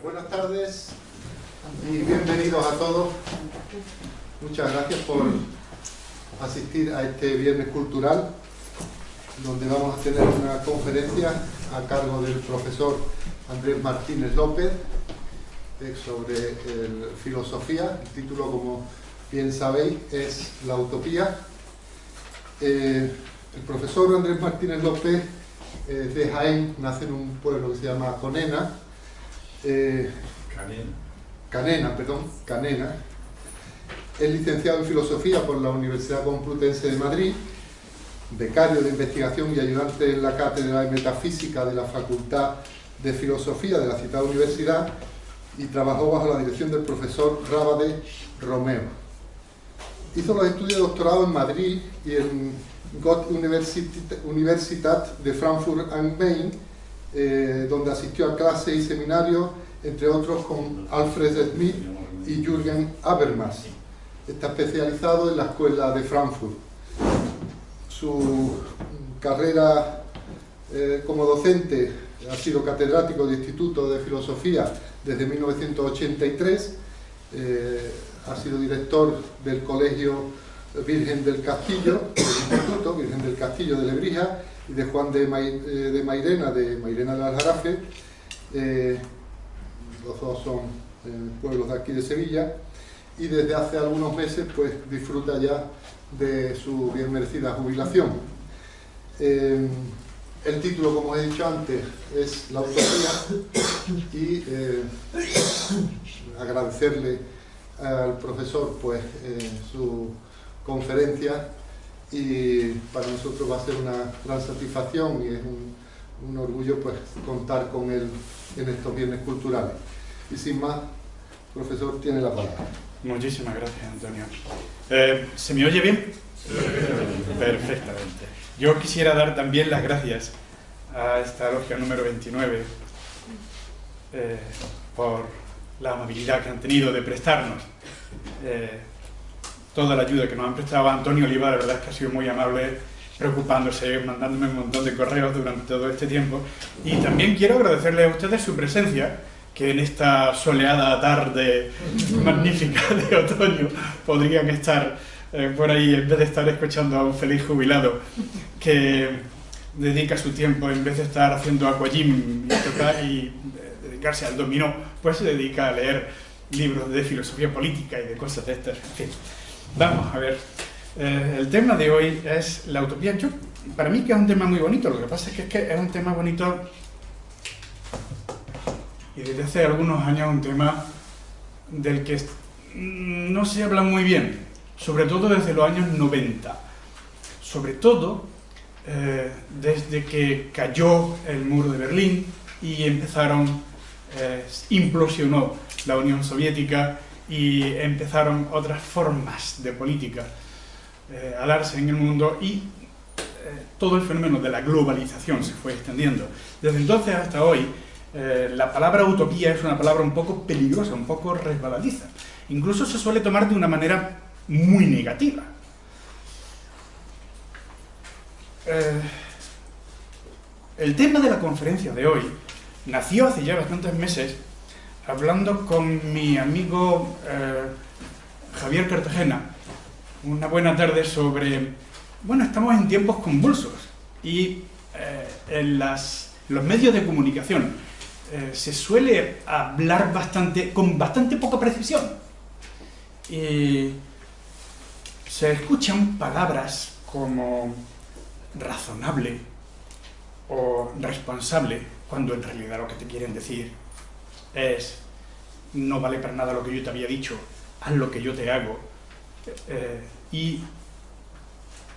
Buenas tardes y bienvenidos a todos. Muchas gracias por asistir a este Viernes Cultural, donde vamos a tener una conferencia a cargo del profesor Andrés Martínez López sobre filosofía. El título, como bien sabéis, es La utopía. El profesor Andrés Martínez López de Jaén, nace en un pueblo que se llama Conena, Canena. Es licenciado en Filosofía por la Universidad Complutense de Madrid, becario de investigación y ayudante en la Cátedra de Metafísica de la Facultad de Filosofía de la citada universidad, y trabajó bajo la dirección del profesor Rábade Romeo. Hizo los estudios de doctorado en Madrid y en Goethe-Universität de Frankfurt am Main, donde asistió a clases y seminarios, entre otros con Alfred Smith y Jürgen Habermas. Está especializado en la Escuela de Frankfurt. Su carrera como docente ha sido catedrático de Instituto de Filosofía desde 1983, ha sido director del Colegio Virgen del Castillo, del Instituto Virgen del Castillo de Lebrija, y de Juan de Mairena del Aljarafe. Los dos son pueblos de aquí de Sevilla, y desde hace algunos meses pues disfruta ya de su bien merecida jubilación. El título, como he dicho antes, es La utopía, y agradecerle al profesor pues su conferencia, y para nosotros va a ser una gran satisfacción y es un orgullo pues contar con él en estos viernes culturales. Y sin más, profesor, tiene la palabra. Muchísimas gracias, Antonio. ¿Se me oye bien? Perfectamente. Yo quisiera dar también las gracias a esta logia número 29 por la amabilidad que han tenido de prestarnos toda la ayuda que nos han prestado. Antonio Oliva, la verdad es que ha sido muy amable, preocupándose, mandándome un montón de correos durante todo este tiempo. Y también quiero agradecerles a ustedes su presencia, que en esta soleada tarde magnífica de otoño podrían estar por ahí, en vez de estar escuchando a un feliz jubilado que dedica su tiempo, en vez de estar haciendo aquagym y dedicarse al dominó, pues se dedica a leer libros de filosofía política y de cosas de estas. En fin, vamos a ver. El tema de hoy es la utopía. Para mí que es un tema muy bonito, lo que pasa es que es un tema bonito y desde hace algunos años un tema del que no se habla muy bien, sobre todo desde los años 90, sobre todo desde que cayó el muro de Berlín y implosionó la Unión Soviética y empezaron otras formas de política a darse en el mundo, y todo el fenómeno de la globalización se fue extendiendo. Desde entonces hasta hoy, la palabra utopía es una palabra un poco peligrosa, un poco resbaladiza. Incluso se suele tomar de una manera muy negativa. El tema de la conferencia de hoy nació hace ya bastantes meses, hablando con mi amigo Javier Cartagena, una buena tarde sobre... Bueno, estamos en tiempos convulsos y en los medios de comunicación se suele hablar con bastante poca precisión. Y se escuchan palabras como razonable o responsable, cuando en realidad lo que te quieren decir es: no vale para nada lo que yo te había dicho, haz lo que yo te hago, y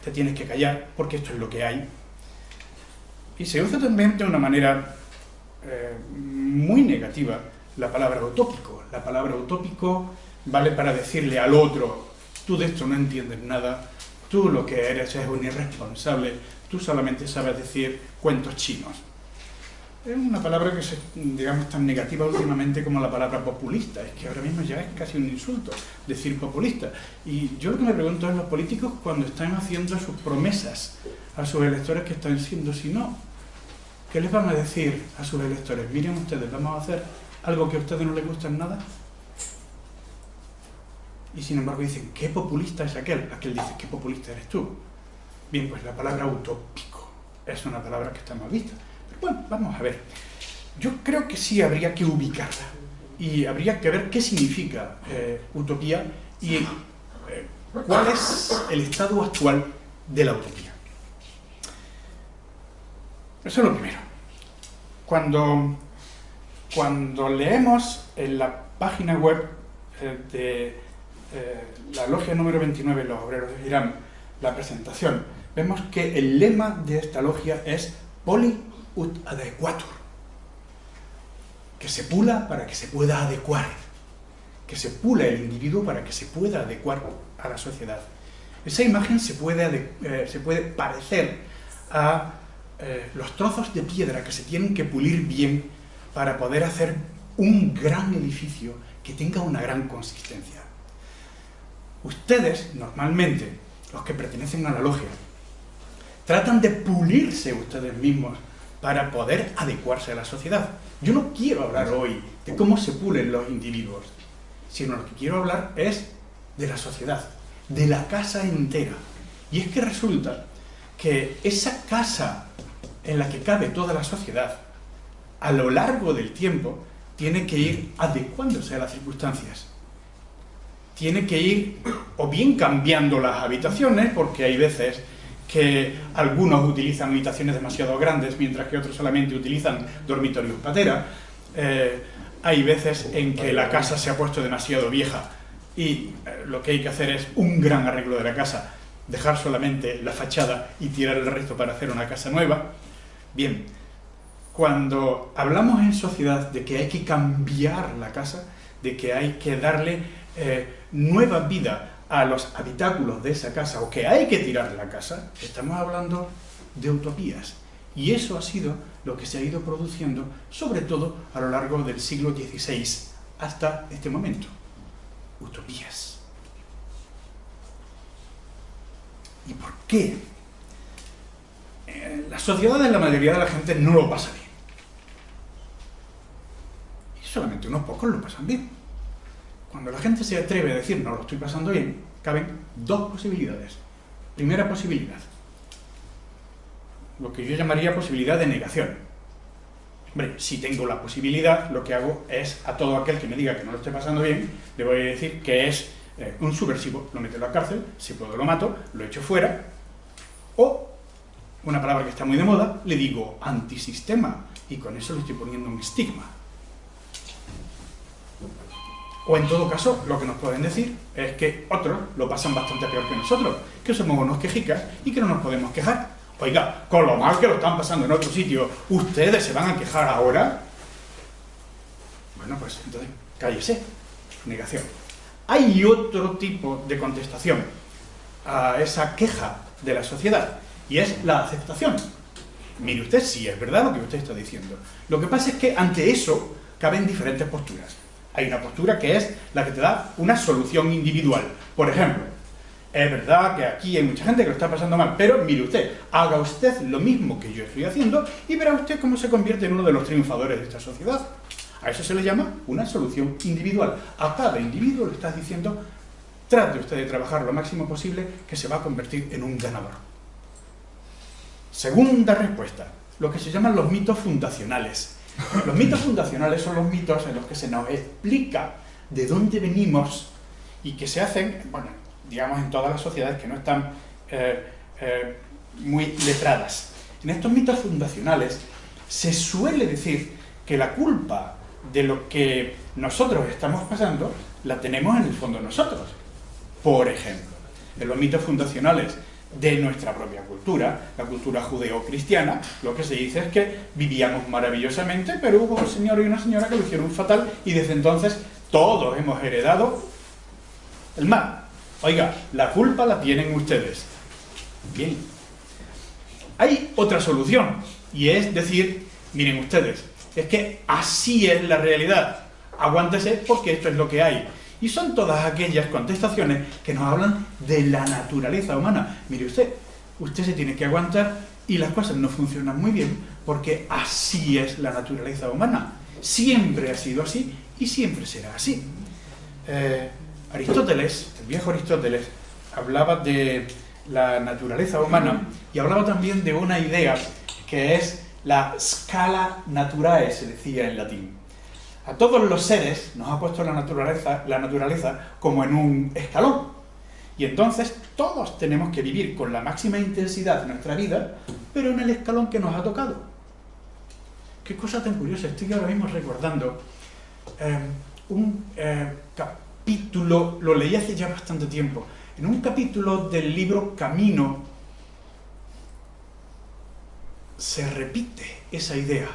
te tienes que callar porque esto es lo que hay. Y se usa también de una manera muy negativa la palabra utópico. La palabra utópico vale para decirle al otro: tú de esto no entiendes nada, tú lo que eres es un irresponsable, tú solamente sabes decir cuentos chinos. Es una palabra que es, digamos, tan negativa últimamente como la palabra populista. Es que ahora mismo ya es casi un insulto decir populista. Y yo lo que me pregunto es, los políticos, cuando están haciendo sus promesas a sus electores, ¿qué están siendo si no? ¿Qué les van a decir a sus electores? Miren ustedes, vamos a hacer algo que a ustedes no les gusta en nada? Y sin embargo dicen, ¿qué populista es aquel? Aquel dice, ¿qué populista eres tú? Bien, pues la palabra utópico es una palabra que está mal vista. Pero bueno, vamos a ver. Yo creo que sí habría que ubicarla. Y habría que ver qué significa utopía y cuál es el estado actual de la utopía. Eso es lo primero. Cuando leemos en la página web de la logia número 29, los obreros de Irán, la presentación, vemos que el lema de esta logia es Poli ut adequatur, que se pula para que se pueda adecuar, que se pula el individuo para que se pueda adecuar a la sociedad. Esa imagen se puede parecer a los trozos de piedra que se tienen que pulir bien para poder hacer un gran edificio que tenga una gran consistencia. Ustedes, normalmente, los que pertenecen a la logia, tratan de pulirse ustedes mismos para poder adecuarse a la sociedad. Yo no quiero hablar hoy de cómo se pulen los individuos, sino lo que quiero hablar es de la sociedad, de la casa entera. Y es que resulta que esa casa en la que cabe toda la sociedad, a lo largo del tiempo, tiene que ir adecuándose a las circunstancias. Tiene que ir o bien cambiando las habitaciones, porque hay veces que algunos utilizan habitaciones demasiado grandes, mientras que otros solamente utilizan dormitorios patera. Hay veces en que la casa se ha puesto demasiado vieja y lo que hay que hacer es un gran arreglo de la casa, dejar solamente la fachada y tirar el resto para hacer una casa nueva. Bien, cuando hablamos en sociedad de que hay que cambiar la casa, de que hay que darle nueva vida a los habitáculos de esa casa, o que hay que tirar la casa, estamos hablando de utopías. Y eso ha sido lo que se ha ido produciendo, sobre todo a lo largo del siglo XVI, hasta este momento. Utopías. ¿Y por qué? La sociedad de la mayoría de la gente no lo pasa bien. Y solamente unos pocos lo pasan bien. Cuando la gente se atreve a decir no lo estoy pasando bien, caben dos posibilidades. Primera posibilidad, lo que yo llamaría posibilidad de negación. Hombre, si tengo la posibilidad, lo que hago es a todo aquel que me diga que no lo esté pasando bien, le voy a decir que es un subversivo, lo meto en la cárcel, si puedo lo mato, lo echo fuera, o, una palabra que está muy de moda, le digo antisistema, y con eso le estoy poniendo un estigma. O en todo caso, lo que nos pueden decir es que otros lo pasan bastante peor que nosotros, que somos unos quejicas y que no nos podemos quejar. Oiga, con lo mal que lo están pasando en otro sitio, ¿ustedes se van a quejar ahora? Bueno, pues entonces, cállese. Negación. Hay otro tipo de contestación a esa queja de la sociedad, y es la aceptación. Mire usted, sí, es verdad lo que usted está diciendo. Lo que pasa es que ante eso caben diferentes posturas. Hay una postura que es la que te da una solución individual. Por ejemplo, es verdad que aquí hay mucha gente que lo está pasando mal, pero mire usted, haga usted lo mismo que yo estoy haciendo y verá usted cómo se convierte en uno de los triunfadores de esta sociedad. A eso se le llama una solución individual. A cada individuo le estás diciendo, trate usted de trabajar lo máximo posible, que se va a convertir en un ganador. Segunda respuesta, lo que se llaman los mitos fundacionales. Los mitos fundacionales son los mitos en los que se nos explica de dónde venimos y que se hacen, bueno, digamos en todas las sociedades que no están muy letradas. En estos mitos fundacionales se suele decir que la culpa de lo que nosotros estamos pasando la tenemos en el fondo nosotros. Por ejemplo, en los mitos fundacionales de nuestra propia cultura, la cultura judeo-cristiana, lo que se dice es que vivíamos maravillosamente, pero hubo un señor y una señora que lo hicieron fatal y desde entonces todos hemos heredado el mal. Oiga, la culpa la tienen ustedes. Bien. Hay otra solución, y es decir, miren ustedes, es que así es la realidad. Aguántese porque esto es lo que hay. Y son todas aquellas contestaciones que nos hablan de la naturaleza humana. Mire usted, usted se tiene que aguantar y las cosas no funcionan muy bien porque así es la naturaleza humana. siempre ha sido así y siempre será así. Aristóteles, el viejo Aristóteles, hablaba de la naturaleza humana y hablaba también de una idea que es la scala naturae, se decía en latín. A todos los seres nos ha puesto la naturaleza como en un escalón. Y entonces todos tenemos que vivir con la máxima intensidad de nuestra vida, pero en el escalón que nos ha tocado. Qué cosa tan curiosa, estoy ahora mismo recordando un capítulo, lo leí hace ya bastante tiempo, en un capítulo del libro Camino se repite esa idea.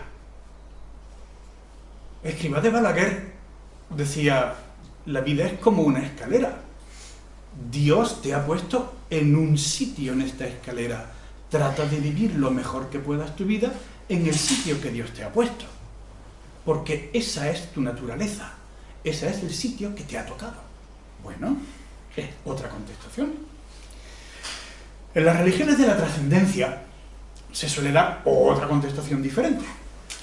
Escrivá de Balaguer decía, la vida es como una escalera. Dios te ha puesto en un sitio en esta escalera. Trata de vivir lo mejor que puedas tu vida en el sitio que Dios te ha puesto. Porque esa es tu naturaleza. Ese es el sitio que te ha tocado. Bueno, es otra contestación. En las religiones de la trascendencia se suele dar otra contestación diferente.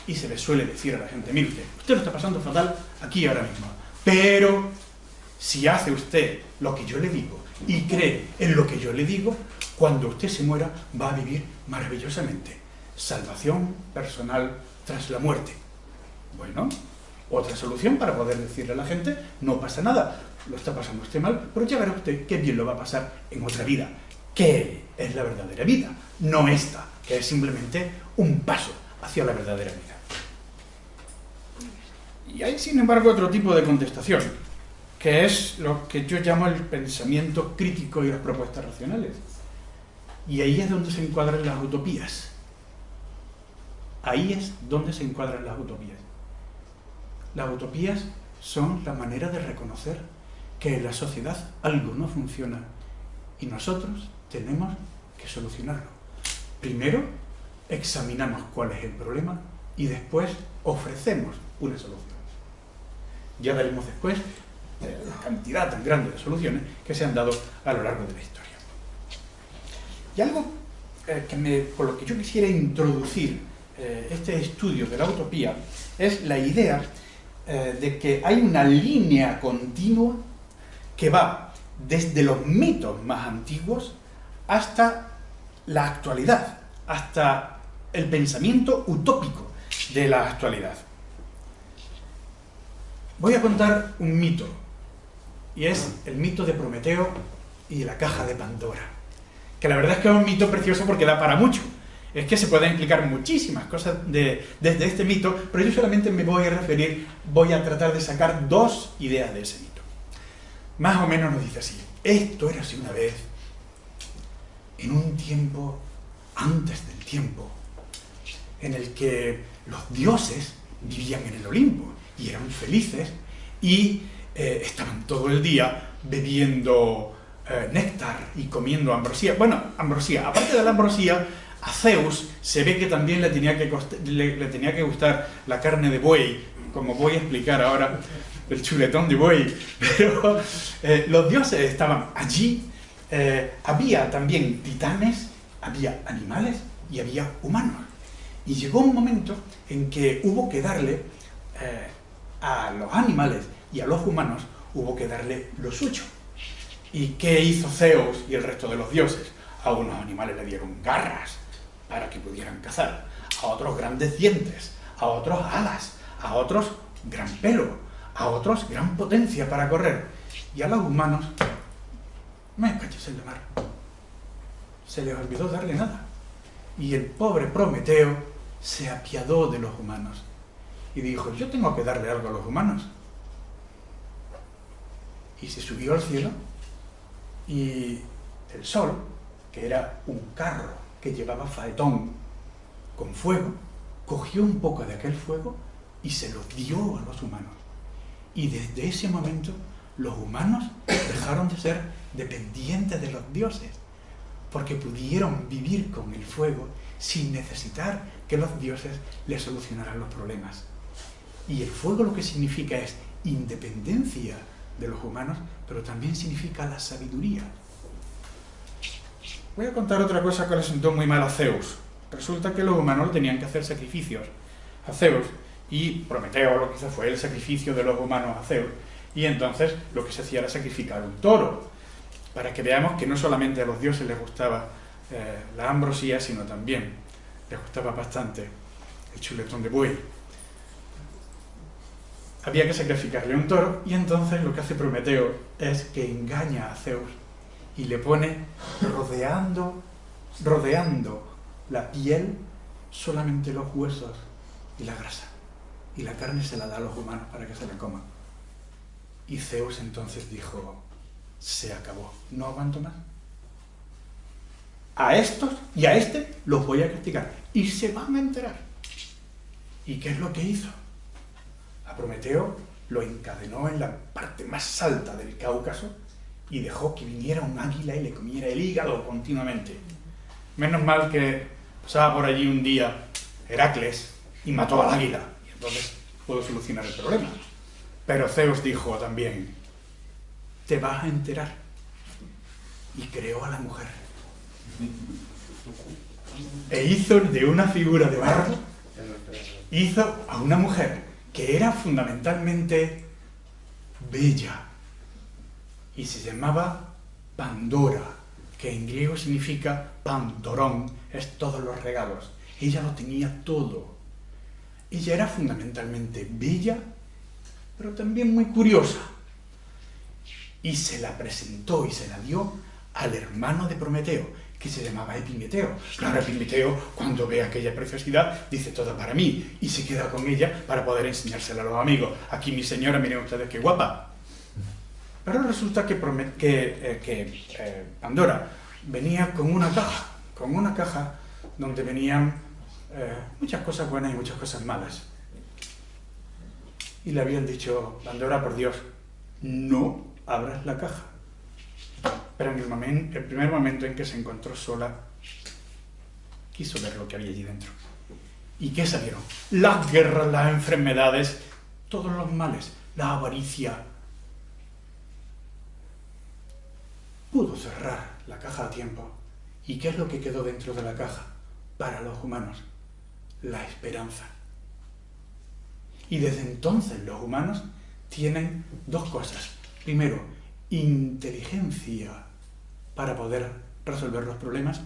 Y se le suele decir a la gente, mire usted lo está pasando fatal aquí y ahora mismo. Pero si hace usted lo que yo le digo y cree en lo que yo le digo, cuando usted se muera va a vivir maravillosamente. Salvación personal tras la muerte. Bueno, otra solución para poder decirle a la gente, no pasa nada, lo está pasando usted mal, pero ya verá usted qué bien lo va a pasar en otra vida. ¿Qué es la verdadera vida? No esta, que es simplemente un paso hacia la verdadera vida. Y hay, sin embargo, otro tipo de contestación, que es lo que yo llamo el pensamiento crítico y las propuestas racionales. Y ahí es donde se encuadran las utopías. Ahí es donde se encuadran las utopías. Las utopías son la manera de reconocer que en la sociedad algo no funciona y nosotros tenemos que solucionarlo. Primero, examinamos cuál es el problema y después ofrecemos una solución. Ya veremos después la cantidad tan grande de soluciones que se han dado a lo largo de la historia. Y algo por lo que yo quisiera introducir este estudio de la utopía es la idea de que hay una línea continua que va desde los mitos más antiguos hasta la actualidad, hasta el pensamiento utópico de la actualidad. Voy a contar un mito, y es el mito de Prometeo y la caja de Pandora, que la verdad es que es un mito precioso porque da para mucho. Es que se pueden explicar muchísimas cosas desde este mito, pero yo solamente me voy a tratar de sacar dos ideas de ese mito. Más o menos nos dice así: esto era así una vez, en un tiempo antes del tiempo, en el que los dioses vivían en el Olimpo y eran felices y estaban todo el día bebiendo néctar y comiendo ambrosía. Bueno, ambrosía, aparte de la ambrosía, a Zeus se ve que también le tenía que gustar la carne de buey, como voy a explicar ahora, el chuletón de buey. Pero los dioses estaban allí, había también titanes, había animales y había humanos. Y llegó un momento en que hubo que darle a los animales y a los humanos, hubo que darle lo suyo. ¿Y qué hizo Zeus y el resto de los dioses? A unos animales le dieron garras para que pudieran cazar, a otros grandes dientes, a otros alas, a otros gran pelo, a otros gran potencia para correr, y a los humanos, me cachis en la mar, se les olvidó darle nada. Y el pobre Prometeo se apiadó de los humanos y dijo: yo tengo que darle algo a los humanos. Y se subió al cielo y el sol, que era un carro que llevaba faetón con fuego, cogió un poco de aquel fuego y se lo dio a los humanos. Y desde ese momento los humanos dejaron de ser dependientes de los dioses, porque pudieron vivir con el fuego sin necesitar que los dioses les solucionaran los problemas. Y el fuego lo que significa es independencia de los humanos, pero también significa la sabiduría. Voy a contar otra cosa que le sentó muy mal a Zeus. Resulta que los humanos tenían que hacer sacrificios a Zeus, Y Prometeo lo que hizo fue el sacrificio de los humanos a Zeus, y entonces lo que se hacía era sacrificar un toro, para que veamos que no solamente a los dioses les gustaba la ambrosía, sino también les gustaba bastante el chuletón de buey. Había que sacrificarle un toro, y entonces lo que hace Prometeo es que engaña a Zeus y le pone rodeando la piel solamente los huesos y la grasa, y la carne se la da a los humanos para que se la coman. Y Zeus entonces dijo: se acabó, no aguanto más. A estos y a este los voy a castigar, y se van a enterar. ¿Y qué es lo que hizo? A Prometeo lo encadenó en la parte más alta del Cáucaso y dejó que viniera un águila y le comiera el hígado continuamente. Menos mal que pasaba por allí un día Heracles y mató al águila, y entonces pudo solucionar el problema. Pero Zeus dijo también: te vas a enterar. Y creó a la mujer. E hizo de una figura de barro, hizo a una mujer que era fundamentalmente bella, y se llamaba Pandora, que en griego significa Pandorón, es todos los regalos. Ella lo tenía todo. Ella era fundamentalmente bella, pero también muy curiosa. Y se la presentó y se la dio al hermano de Prometeo, que se llamaba Epimeteo. Claro, Epimeteo, cuando ve aquella preciosidad, dice: toda para mí, y se queda con ella para poder enseñársela a los amigos. Aquí mi señora, miren ustedes qué guapa. Pero resulta que Pandora venía con una caja donde venían muchas cosas buenas y muchas cosas malas. Y le habían dicho: Pandora, por Dios, no abras la caja. Pero en el primer momento en que se encontró sola, quiso ver lo que había allí dentro. ¿Y qué salieron? Las guerras, las enfermedades, todos los males, la avaricia. Pudo cerrar la caja a tiempo. ¿Y qué es lo que quedó dentro de la caja para los humanos? La esperanza. Y desde entonces los humanos tienen dos cosas. Primero, inteligencia para poder resolver los problemas,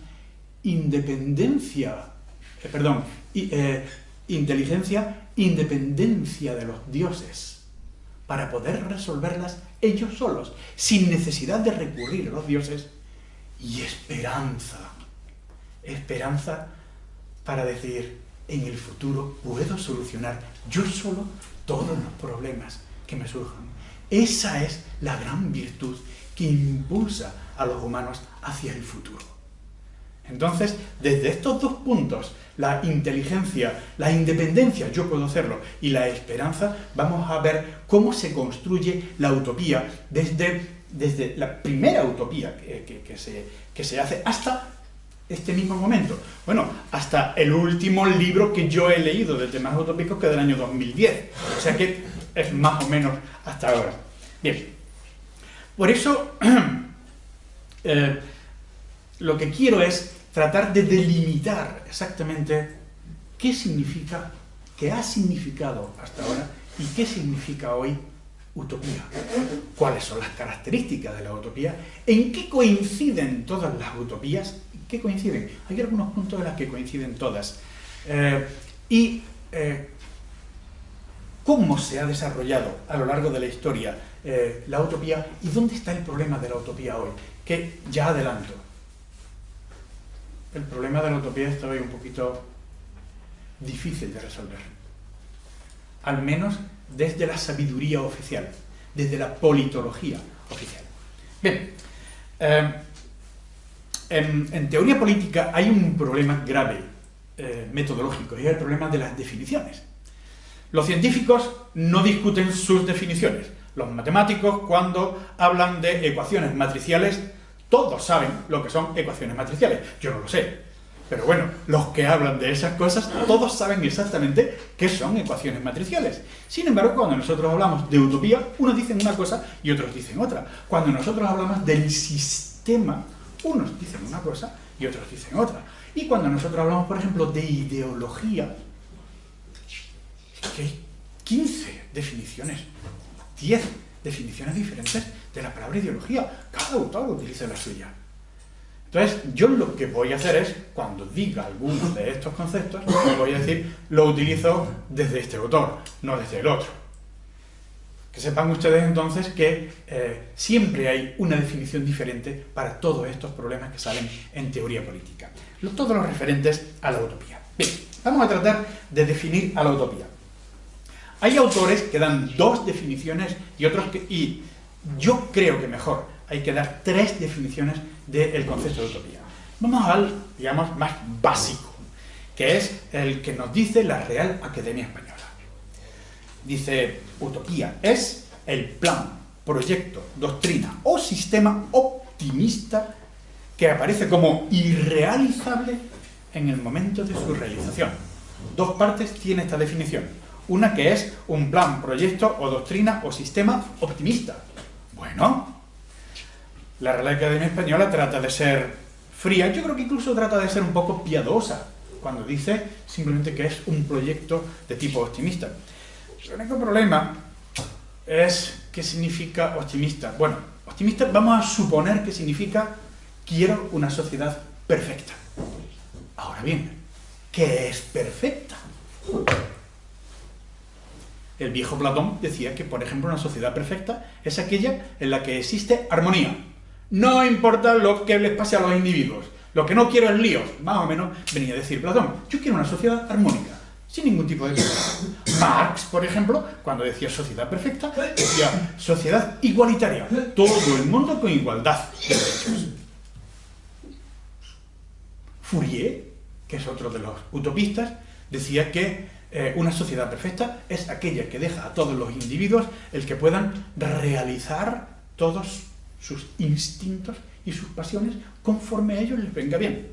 inteligencia, independencia de los dioses, para poder resolverlas ellos solos, sin necesidad de recurrir a los dioses, y esperanza para decir: en el futuro puedo solucionar yo solo todos los problemas que me surjan. Esa es la gran virtud que impulsa a los humanos hacia el futuro. Entonces, desde estos dos puntos, la inteligencia, la independencia, yo puedo hacerlo, y la esperanza, vamos a ver cómo se construye la utopía desde la primera utopía que se hace hasta este mismo momento. Bueno, hasta el último libro que yo he leído de temas utópicos, que es del año 2010. O sea que es más o menos hasta ahora. Bien, por eso lo que quiero es tratar de delimitar exactamente qué significa, qué ha significado hasta ahora y qué significa hoy utopía. ¿Cuáles son las características de la utopía? ¿En qué coinciden todas las utopías? ¿En qué coinciden? Hay algunos puntos en los que coinciden todas. ¿Cómo se ha desarrollado a lo largo de la historia la utopía? ¿Y dónde está el problema de la utopía hoy? Que ya adelanto. El problema de la utopía está hoy un poquito difícil de resolver. Al menos desde la sabiduría oficial, desde la politología oficial. Bien, en teoría política hay un problema grave metodológico, y es el problema de las definiciones. Los científicos no discuten sus definiciones. Los matemáticos, cuando hablan de ecuaciones matriciales, todos saben lo que son ecuaciones matriciales. Yo no lo sé. Pero bueno, los que hablan de esas cosas, todos saben exactamente qué son ecuaciones matriciales. Sin embargo, cuando nosotros hablamos de utopía, unos dicen una cosa y otros dicen otra. Cuando nosotros hablamos del sistema, unos dicen una cosa y otros dicen otra. Y cuando nosotros hablamos, por ejemplo, de ideología, que hay 15 definiciones, 10 definiciones diferentes de la palabra ideología. Cada autor utiliza la suya. Entonces, yo lo que voy a hacer es, cuando diga alguno de estos conceptos, voy a decir, lo utilizo desde este autor, no desde el otro. Que sepan ustedes entonces que siempre hay una definición diferente para todos estos problemas que salen en teoría política. Todos los referentes a la utopía. Bien, vamos a tratar de definir a la utopía. Hay autores que dan 2 definiciones y otros que... Y yo creo que mejor hay que dar 3 definiciones del concepto de utopía. Vamos al, digamos, más básico, que es el que nos dice la Real Academia Española. Dice, utopía es el plan, proyecto, doctrina o sistema optimista que aparece como irrealizable en el momento de su realización. 2 partes tiene esta definición. Una que es un plan, proyecto o doctrina o sistema optimista. Bueno, la Real Academia Española trata de ser fría, yo creo que incluso trata de ser un poco piadosa, cuando dice simplemente que es un proyecto de tipo optimista. El único problema es qué significa optimista. Bueno, optimista vamos a suponer que significa quiero una sociedad perfecta. Ahora bien, ¿qué es perfecta? El viejo Platón decía que, por ejemplo, una sociedad perfecta es aquella en la que existe armonía. No importa lo que les pase a los individuos. Lo que no quiero es líos. Más o menos venía a decir Platón. Yo quiero una sociedad armónica, sin ningún tipo de problema. Marx, por ejemplo, cuando decía sociedad perfecta, decía sociedad igualitaria. Todo el mundo con igualdad de derechos. Fourier, que es otro de los utopistas, decía que una sociedad perfecta es aquella que deja a todos los individuos el que puedan realizar todos sus instintos y sus pasiones conforme a ellos les venga bien.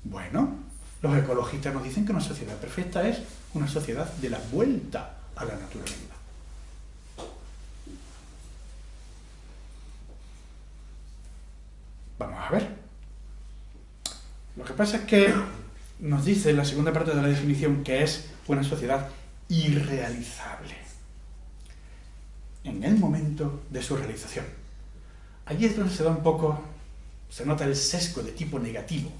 Bueno, los ecologistas nos dicen que una sociedad perfecta es una sociedad de la vuelta a la naturaleza. Vamos a ver. Lo que pasa es que nos dice en la segunda parte de la definición que es una sociedad irrealizable en el momento de su realización. Allí es donde se da un poco, se nota el sesgo de tipo negativo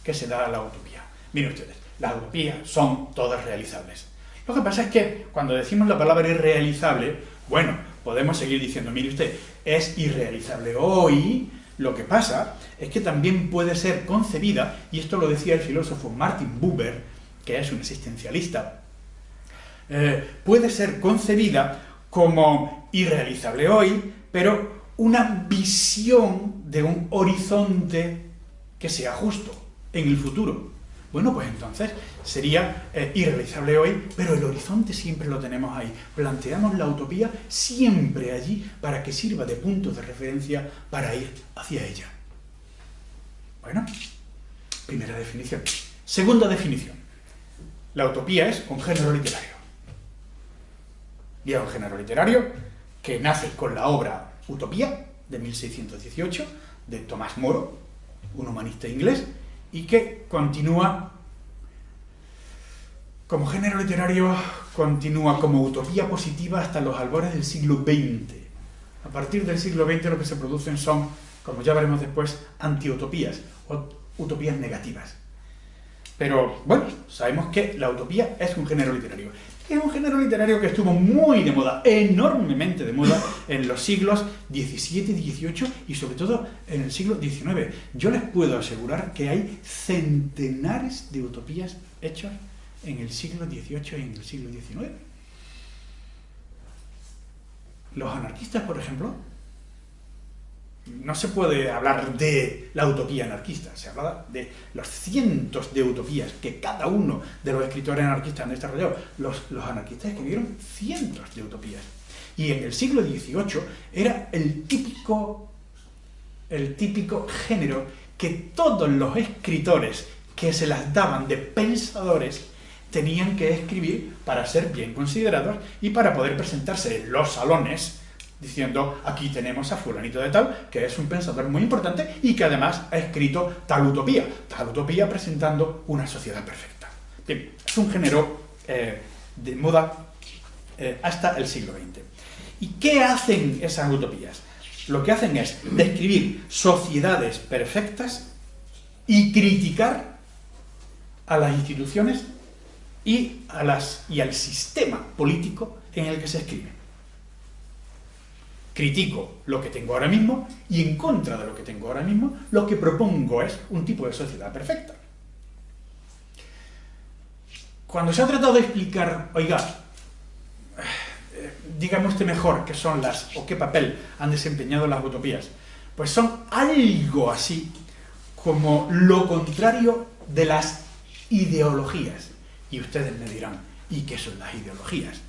que se da a la utopía. Miren ustedes, las utopías son todas realizables. Lo que pasa es que cuando decimos la palabra irrealizable, bueno, podemos seguir diciendo, mire usted, es irrealizable hoy. Lo que pasa es que también puede ser concebida, y esto lo decía el filósofo Martin Buber, que es un existencialista, puede ser concebida como irrealizable hoy, pero una visión de un horizonte que sea justo en el futuro. Bueno, pues entonces sería irrealizable hoy, pero el horizonte siempre lo tenemos ahí. Planteamos la utopía siempre allí para que sirva de punto de referencia para ir hacia ella. Bueno, primera definición. Segunda definición. La utopía es un género literario. Y es un género literario que nace con la obra Utopía, de 1618, de Tomás Moro, un humanista inglés, y que continúa como género literario, continúa como utopía positiva hasta los albores del siglo XX. A partir del siglo XX lo que se producen son, como ya veremos después, antiutopías, o utopías negativas. Pero, bueno, sabemos que la utopía es un género literario. Es un género literario que estuvo muy de moda, enormemente de moda, en los siglos XVII, XVIII y sobre todo en el siglo XIX. Yo les puedo asegurar que hay centenares de utopías hechas en el siglo XVIII y en el siglo XIX. Los anarquistas, por ejemplo, no se puede hablar de la utopía anarquista, se habla de los cientos de utopías que cada uno de los escritores anarquistas han desarrollado. Los anarquistas escribieron cientos de utopías. Y en el siglo XVIII era el típico género que todos los escritores que se las daban de pensadores tenían que escribir para ser bien considerados y para poder presentarse en los salones diciendo, aquí tenemos a fulanito de tal, que es un pensador muy importante y que además ha escrito tal utopía presentando una sociedad perfecta. Bien, es un género de moda hasta el siglo XX. ¿Y qué hacen esas utopías? Lo que hacen es describir sociedades perfectas y criticar a las instituciones y al sistema político en el que se escribe. Critico lo que tengo ahora mismo y en contra de lo que tengo ahora mismo, lo que propongo es un tipo de sociedad perfecta. Cuando se ha tratado de explicar, oiga, dígame usted mejor qué son o qué papel han desempeñado las utopías, pues son algo así como lo contrario de las ideologías. Y ustedes me dirán, ¿y qué son las ideologías?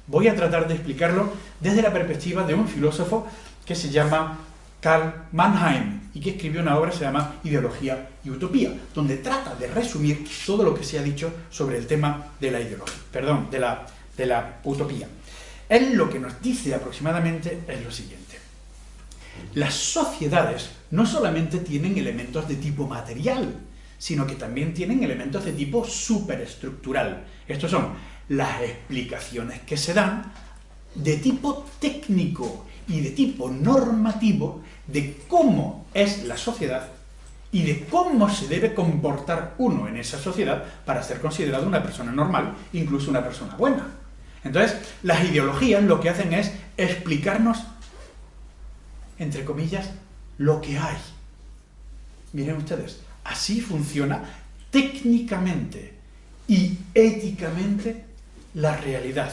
Voy a tratar de explicarlo desde la perspectiva de un filósofo que se llama Karl Mannheim y que escribió una obra que se llama Ideología y Utopía, donde trata de resumir todo lo que se ha dicho sobre el tema de la ideología, perdón, de la utopía. Él lo que nos dice aproximadamente es lo siguiente: las sociedades no solamente tienen elementos de tipo material, sino que también tienen elementos de tipo superestructural. Estos son las explicaciones que se dan de tipo técnico y de tipo normativo de cómo es la sociedad y de cómo se debe comportar uno en esa sociedad para ser considerado una persona normal, incluso una persona buena. Entonces, las ideologías lo que hacen es explicarnos, entre comillas, lo que hay. Miren ustedes, así funciona técnicamente y éticamente la realidad.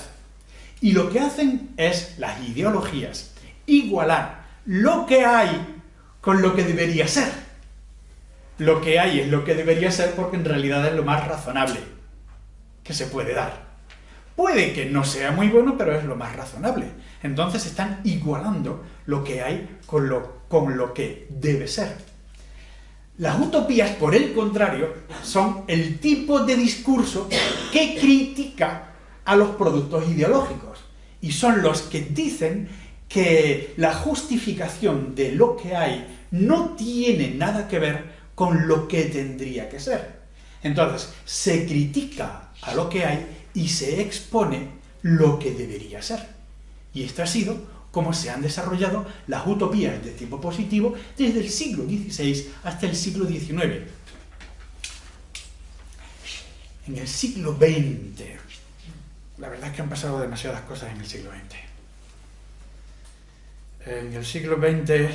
Y lo que hacen es, las ideologías, igualar lo que hay con lo que debería ser. Lo que hay es lo que debería ser porque en realidad es lo más razonable que se puede dar. Puede que no sea muy bueno, pero es lo más razonable. Entonces están igualando lo que hay con lo que debe ser. Las utopías, por el contrario, son el tipo de discurso que critica a los productos ideológicos y son los que dicen que la justificación de lo que hay no tiene nada que ver con lo que tendría que ser. Entonces, se critica a lo que hay y se expone lo que debería ser. Y esto ha sido como se han desarrollado las utopías de tipo positivo desde el siglo XVI hasta el siglo XIX. En el siglo XX, la verdad es que han pasado demasiadas cosas en el siglo XX. En el siglo XX,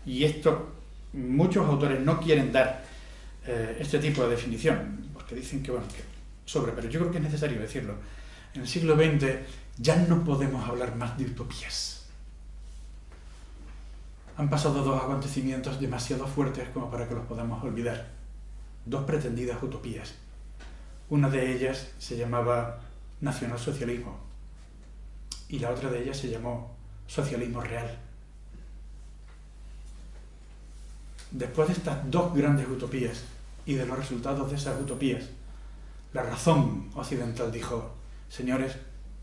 y esto muchos autores no quieren dar este tipo de definición, porque dicen que, bueno, que sobra, pero yo creo que es necesario decirlo. En el siglo XX ya no podemos hablar más de utopías. Han pasado dos acontecimientos demasiado fuertes como para que los podamos olvidar. Dos pretendidas utopías. Una de ellas se llamaba nacionalsocialismo y la otra de ellas se llamó socialismo real. Después de estas dos grandes utopías y de los resultados de esas utopías, la razón occidental dijo: señores,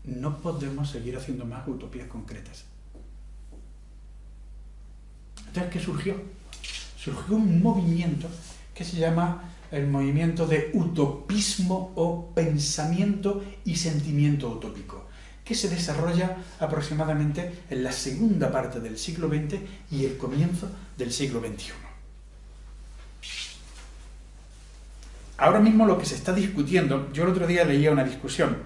no podemos seguir haciendo más utopías concretas. Entonces, ¿qué surgió? Surgió un movimiento que se llama el movimiento de utopismo o pensamiento y sentimiento utópico, que se desarrolla aproximadamente en la segunda parte del siglo XX y el comienzo del siglo XXI. Ahora mismo lo que se está discutiendo, yo el otro día leía una discusión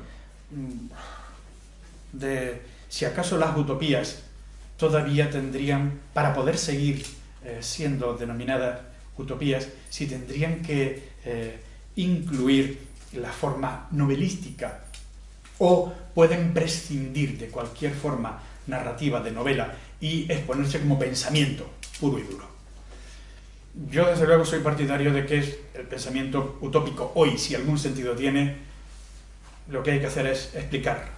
de si acaso las utopías todavía tendrían, para poder seguir siendo denominadas utopías, si tendrían que incluir la forma novelística o pueden prescindir de cualquier forma narrativa de novela y exponerse como pensamiento puro y duro. Yo desde luego soy partidario de que el pensamiento utópico hoy, si algún sentido tiene, lo que hay que hacer es explicar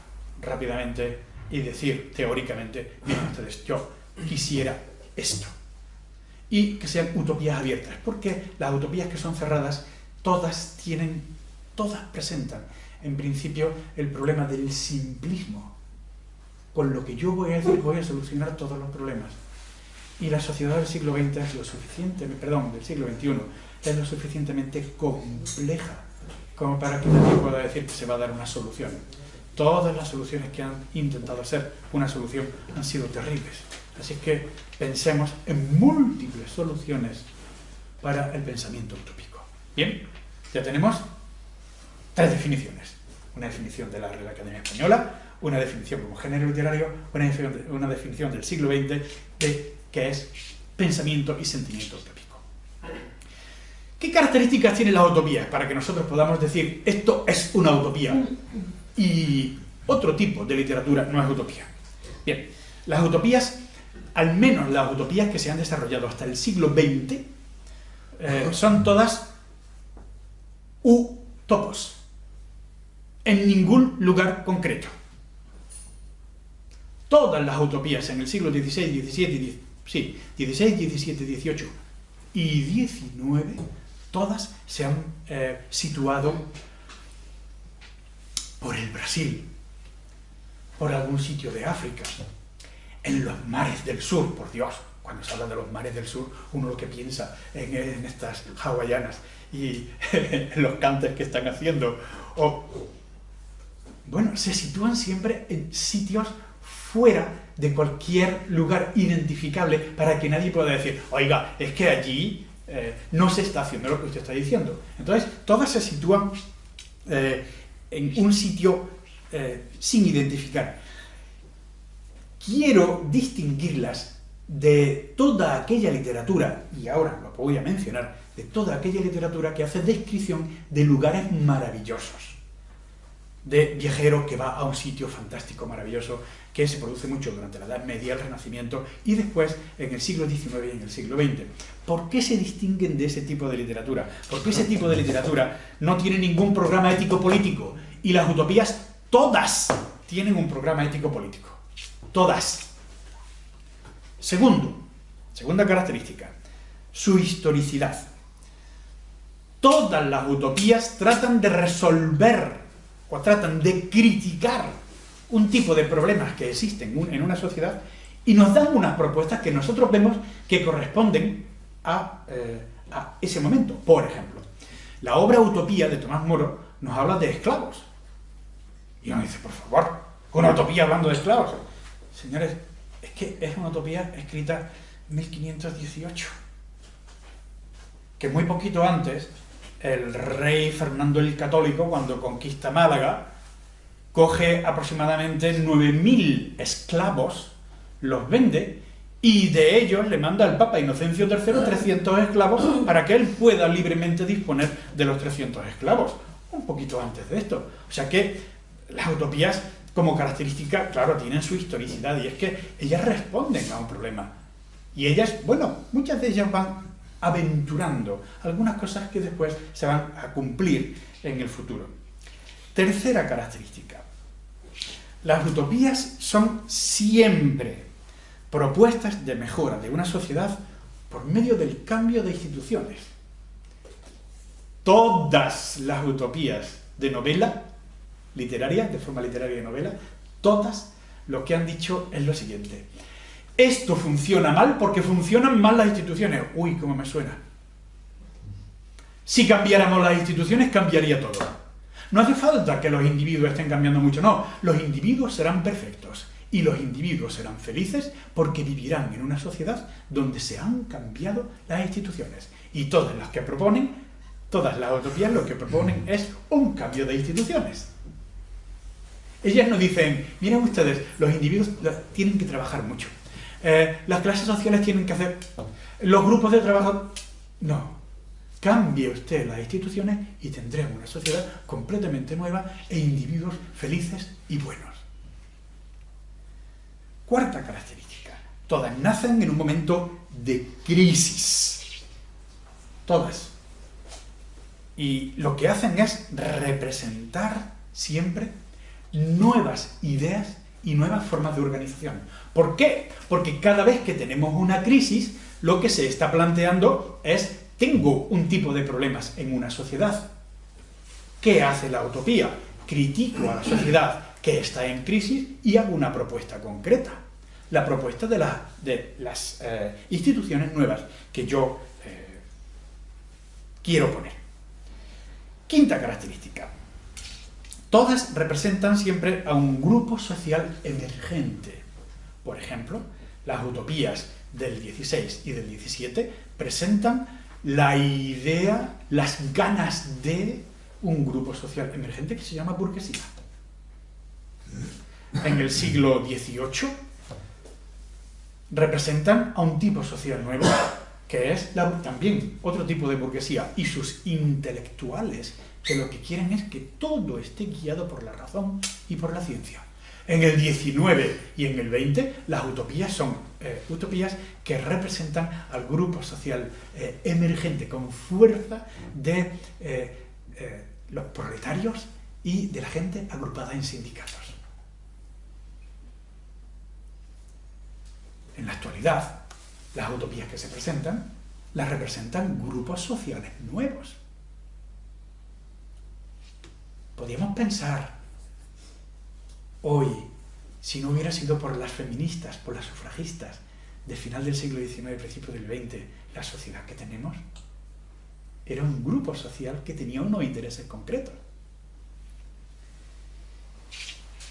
rápidamente y decir teóricamente: miren ustedes, yo quisiera esto. Y que sean utopías abiertas, porque las utopías que son cerradas, todas presentan, en principio, el problema del simplismo. Con lo que yo voy a decir, voy a solucionar todos los problemas. Y la sociedad del siglo XX del siglo XXI, es lo suficientemente compleja como para que nadie pueda decir que se va a dar una solución. Todas las soluciones que han intentado ser una solución han sido terribles. Así que pensemos en múltiples soluciones para el pensamiento utópico. Bien, ya tenemos 3 definiciones. Una definición de la Real Academia Española, una definición como género literario, una definición del siglo XX de qué es pensamiento y sentimiento utópico. ¿Qué características tienen las utopías para que nosotros podamos decir esto es una utopía y otro tipo de literatura no es utopía? Bien, las utopías, al menos las utopías que se han desarrollado hasta el siglo XX, son todas utopos, en ningún lugar concreto. Todas las utopías en el siglo XVI, XVII, XVI, XVII, XVIII y XIX, todas se han situado por el Brasil, por algún sitio de África, en los mares del sur, por Dios. Cuando se habla de los mares del sur, uno lo que piensa en estas hawaianas y en los cantes que están haciendo. Bueno, se sitúan siempre en sitios fuera de cualquier lugar identificable para que nadie pueda decir, oiga, es que allí no se está haciendo lo que usted está diciendo. Entonces, todas se sitúan en un sitio sin identificar. Quiero distinguirlas de toda aquella literatura, y ahora lo voy a mencionar, de toda aquella literatura que hace descripción de lugares maravillosos, de viajero que va a un sitio fantástico, maravilloso, que se produce mucho durante la Edad Media, el Renacimiento, y después en el siglo XIX y en el siglo XX. ¿Por qué se distinguen de ese tipo de literatura? Porque ese tipo de literatura no tiene ningún programa ético-político, y las utopías, todas, tienen un programa ético-político. Todas. Segunda característica, su historicidad. Todas las utopías tratan de resolver o tratan de criticar un tipo de problemas que existen en una sociedad y nos dan unas propuestas que nosotros vemos que corresponden a ese momento. Por ejemplo, la obra Utopía de Tomás Moro nos habla de esclavos. Y uno dice, por favor, una utopía hablando de esclavos. Señores, es que es una utopía escrita en 1518. Que muy poquito antes, el rey Fernando el Católico, cuando conquista Málaga, coge aproximadamente 9.000 esclavos, los vende, y de ellos le manda al Papa Inocencio III 300 esclavos para que él pueda libremente disponer de los 300 esclavos. Un poquito antes de esto. O sea que las utopías, como característica, claro, tienen su historicidad, y es que ellas responden a un problema. Y ellas, bueno, muchas de ellas van aventurando algunas cosas que después se van a cumplir en el futuro. Tercera característica. Las utopías son siempre propuestas de mejora de una sociedad por medio del cambio de instituciones. Todas las utopías de novela literaria, de forma literaria de novela, todas lo que han dicho es lo siguiente: esto funciona mal porque funcionan mal las instituciones. Uy, cómo me suena. Si cambiáramos las instituciones, cambiaría todo. No hace falta que los individuos estén cambiando mucho, no. Los individuos serán perfectos y los individuos serán felices porque vivirán en una sociedad donde se han cambiado las instituciones. Y todas las utopías lo que proponen es un cambio de instituciones. Ellas nos dicen, miren ustedes, los individuos tienen que trabajar mucho. Las clases sociales tienen que hacer, los grupos de trabajo, no. Cambie usted las instituciones y tendremos una sociedad completamente nueva e individuos felices y buenos. Cuarta característica. Todas nacen en un momento de crisis. Todas. Y lo que hacen es representar siempre nuevas ideas y nuevas formas de organización. ¿Por qué? Porque cada vez que tenemos una crisis, lo que se está planteando es: tengo un tipo de problemas en una sociedad. ¿Qué hace la utopía? Critico a la sociedad que está en crisis y hago una propuesta concreta. La propuesta de las instituciones nuevas que yo quiero poner. Quinta característica. Todas representan siempre a un grupo social emergente. Por ejemplo, las utopías del 16 y del 17 presentan la idea, las ganas de un grupo social emergente que se llama burguesía. En el siglo XVIII representan a un tipo social nuevo, que es también otro tipo de burguesía, y sus intelectuales, que lo que quieren es que todo esté guiado por la razón y por la ciencia. En el XIX y en el XX, las utopías son utopías que representan al grupo social emergente con fuerza de los proletarios y de la gente agrupada en sindicatos. En la actualidad, las utopías que se presentan, las representan grupos sociales nuevos. Podríamos pensar hoy, si no hubiera sido por las feministas, por las sufragistas, de final del siglo XIX, principio del XX, la sociedad que tenemos era un grupo social que tenía unos intereses concretos.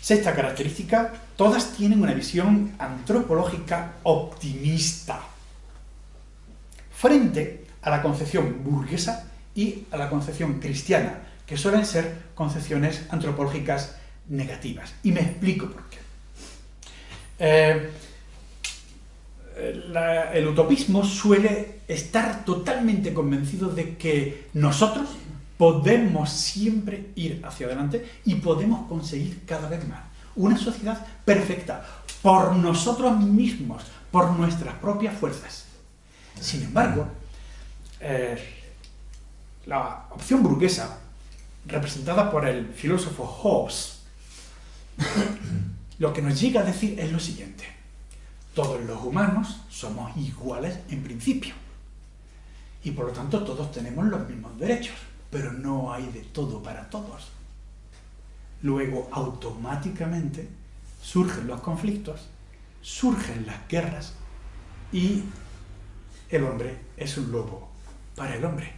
Sexta característica, todas tienen una visión antropológica optimista, frente a la concepción burguesa y a la concepción cristiana, que suelen ser concepciones antropológicas negativas. Y me explico por qué. El utopismo suele estar totalmente convencido de que nosotros podemos siempre ir hacia adelante y podemos conseguir cada vez más una sociedad perfecta por nosotros mismos, por nuestras propias fuerzas. Sin embargo, la opción burguesa, representada por el filósofo Hobbes, lo que nos llega a decir es lo siguiente: todos los humanos somos iguales en principio y por lo tanto todos tenemos los mismos derechos, pero no hay de todo para todos. Luego, automáticamente, surgen los conflictos, surgen las guerras y el hombre es un lobo para el hombre.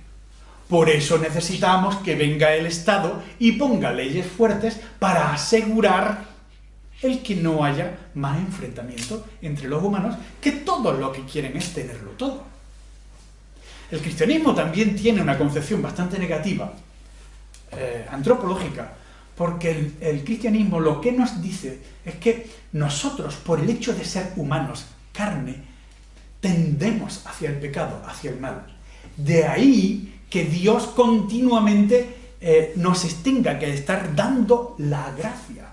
Por eso necesitamos que venga el Estado y ponga leyes fuertes para asegurar el que no haya más enfrentamiento entre los humanos, que todos lo que quieren es tenerlo todo. El cristianismo también tiene una concepción bastante negativa, antropológica, porque el cristianismo lo que nos dice es que nosotros, por el hecho de ser humanos, carne, tendemos hacia el pecado, hacia el mal. De ahí que Dios continuamente nos tenga que estar dando la gracia.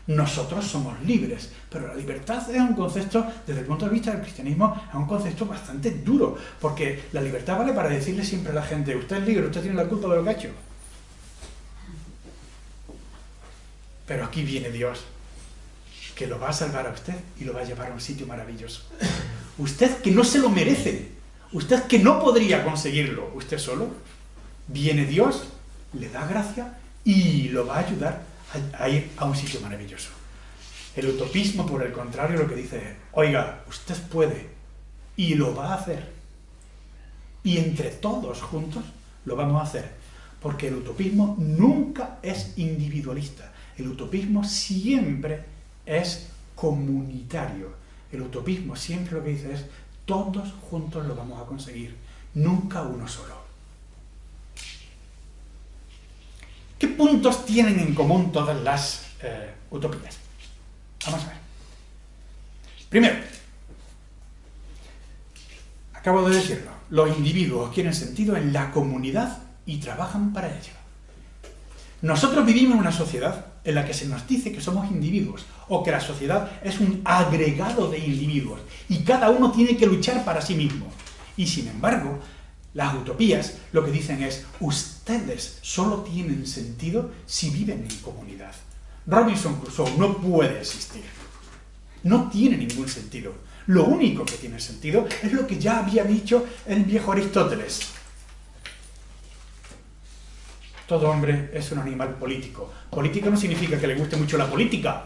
Nosotros somos libres, pero la libertad es un concepto, desde el punto de vista del cristianismo, es un concepto bastante duro, porque la libertad vale para decirle siempre a la gente: usted es libre, usted tiene la culpa de lo que ha hecho. Pero aquí viene Dios, que lo va a salvar a usted y lo va a llevar a un sitio maravilloso. Usted que no se lo merece, usted que no podría conseguirlo usted solo, viene Dios, le da gracia y lo va a ayudar a ir a un sitio maravilloso. El utopismo, por el contrario, lo que dice es: oiga, usted puede y lo va a hacer. Y entre todos juntos lo vamos a hacer, porque el utopismo nunca es individualista. El utopismo siempre es comunitario. El utopismo siempre lo que dice es: todos juntos lo vamos a conseguir, nunca uno solo. ¿Qué puntos tienen en común todas las utopías? Vamos a ver. Primero, acabo de decirlo, los individuos quieren sentido en la comunidad y trabajan para ello. Nosotros vivimos en una sociedad en la que se nos dice que somos individuos, o que la sociedad es un agregado de individuos, y cada uno tiene que luchar para sí mismo. Y sin embargo, las utopías lo que dicen es: ustedes solo tienen sentido si viven en comunidad. Robinson Crusoe no puede existir. No tiene ningún sentido. Lo único que tiene sentido es lo que ya había dicho el viejo Aristóteles: todo hombre es un animal político. Político no significa que le guste mucho la política,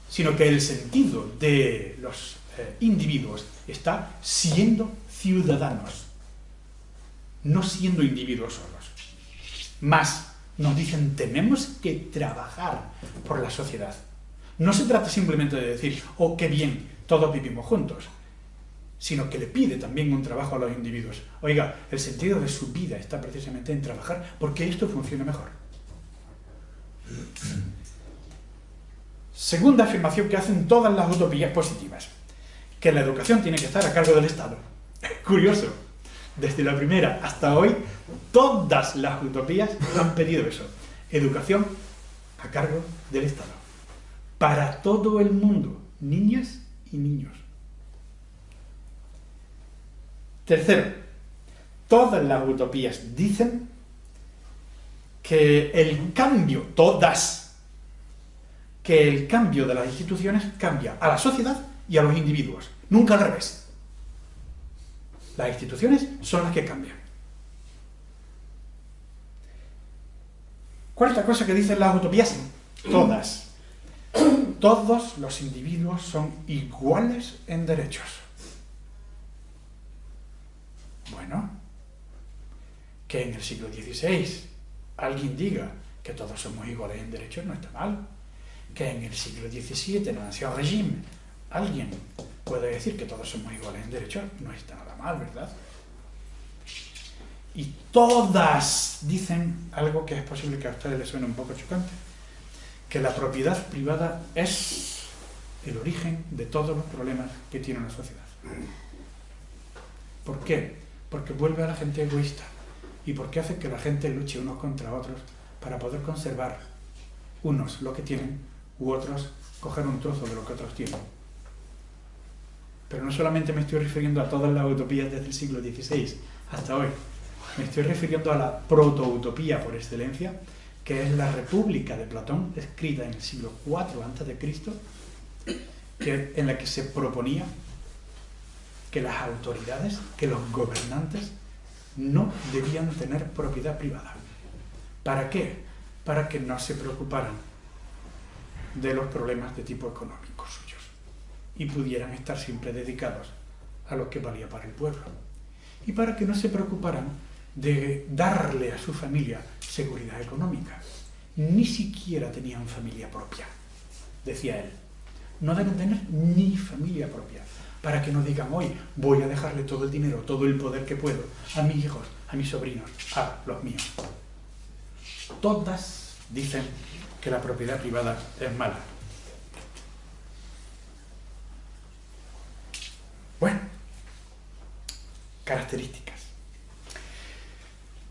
sino que el sentido de los individuos está siendo ciudadanos, no siendo individuos solos. Más, nos dicen, tenemos que trabajar por la sociedad. No se trata simplemente de decir, oh, qué bien, todos vivimos juntos, sino que le pide también un trabajo a los individuos. Oiga, el sentido de su vida está precisamente en trabajar porque esto funcione mejor. Segunda afirmación que hacen todas las utopías positivas, que la educación tiene que estar a cargo del Estado. Curioso, desde la primera hasta hoy, todas las utopías han pedido eso. Educación a cargo del Estado. Para todo el mundo, niñas y niños. Tercero, todas las utopías dicen que el cambio, todas, que el cambio de las instituciones cambia a la sociedad y a los individuos, nunca al revés. Las instituciones son las que cambian. Cuarta cosa que dicen las utopías, todas. Todos los individuos son iguales en derechos. Bueno, que en el siglo XVI alguien diga que todos somos iguales en derechos no está mal. Que en el siglo XVII, en el Ancien Régime, alguien puede decir que todos somos iguales en derechos no está nada mal, ¿verdad? Y todas dicen algo que es posible que a ustedes les suene un poco chocante, que la propiedad privada es el origen de todos los problemas que tiene una sociedad. ¿Por qué? Porque vuelve a la gente egoísta y porque hace que la gente luche unos contra otros para poder conservar unos lo que tienen u otros coger un trozo de lo que otros tienen. Pero no solamente me estoy refiriendo a todas las utopías desde el siglo XVI hasta hoy, me estoy refiriendo a la proto-utopía por excelencia, que es la República de Platón, escrita en el siglo IV a.C., en la que se proponía que las autoridades, que los gobernantes no debían tener propiedad privada. ¿Para qué? Para que no se preocuparan de los problemas de tipo económico suyos y pudieran estar siempre dedicados a lo que valía para el pueblo. Y para que no se preocuparan de darle a su familia seguridad económica. Ni siquiera tenían familia propia, decía él. No deben tener ni familia propia, para que no digan, hoy voy a dejarle todo el dinero, todo el poder que puedo a mis hijos, a mis sobrinos, a los míos. Todas dicen que la propiedad privada es mala. Bueno, características.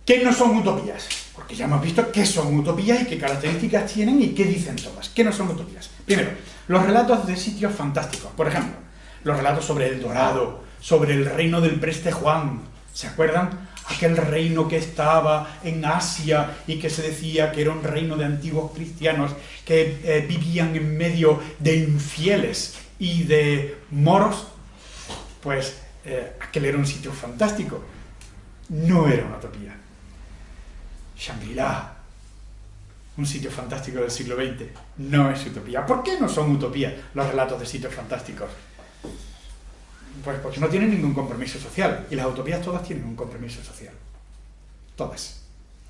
¿Qué no son utopías? Porque ya hemos visto qué son utopías y qué características tienen y qué dicen todas. ¿Qué no son utopías? Primero, los relatos de sitios fantásticos. Por ejemplo, los relatos sobre El Dorado, sobre el reino del Preste Juan. ¿Se acuerdan? Aquel reino que estaba en Asia y que se decía que era un reino de antiguos cristianos que vivían en medio de infieles y de moros. Pues aquel era un sitio fantástico. No era una utopía. Shangri-La, un sitio fantástico del siglo XX, no es utopía. ¿Por qué no son utopías los relatos de sitios fantásticos? Pues porque no tienen ningún compromiso social, y las utopías todas tienen un compromiso social. Todas.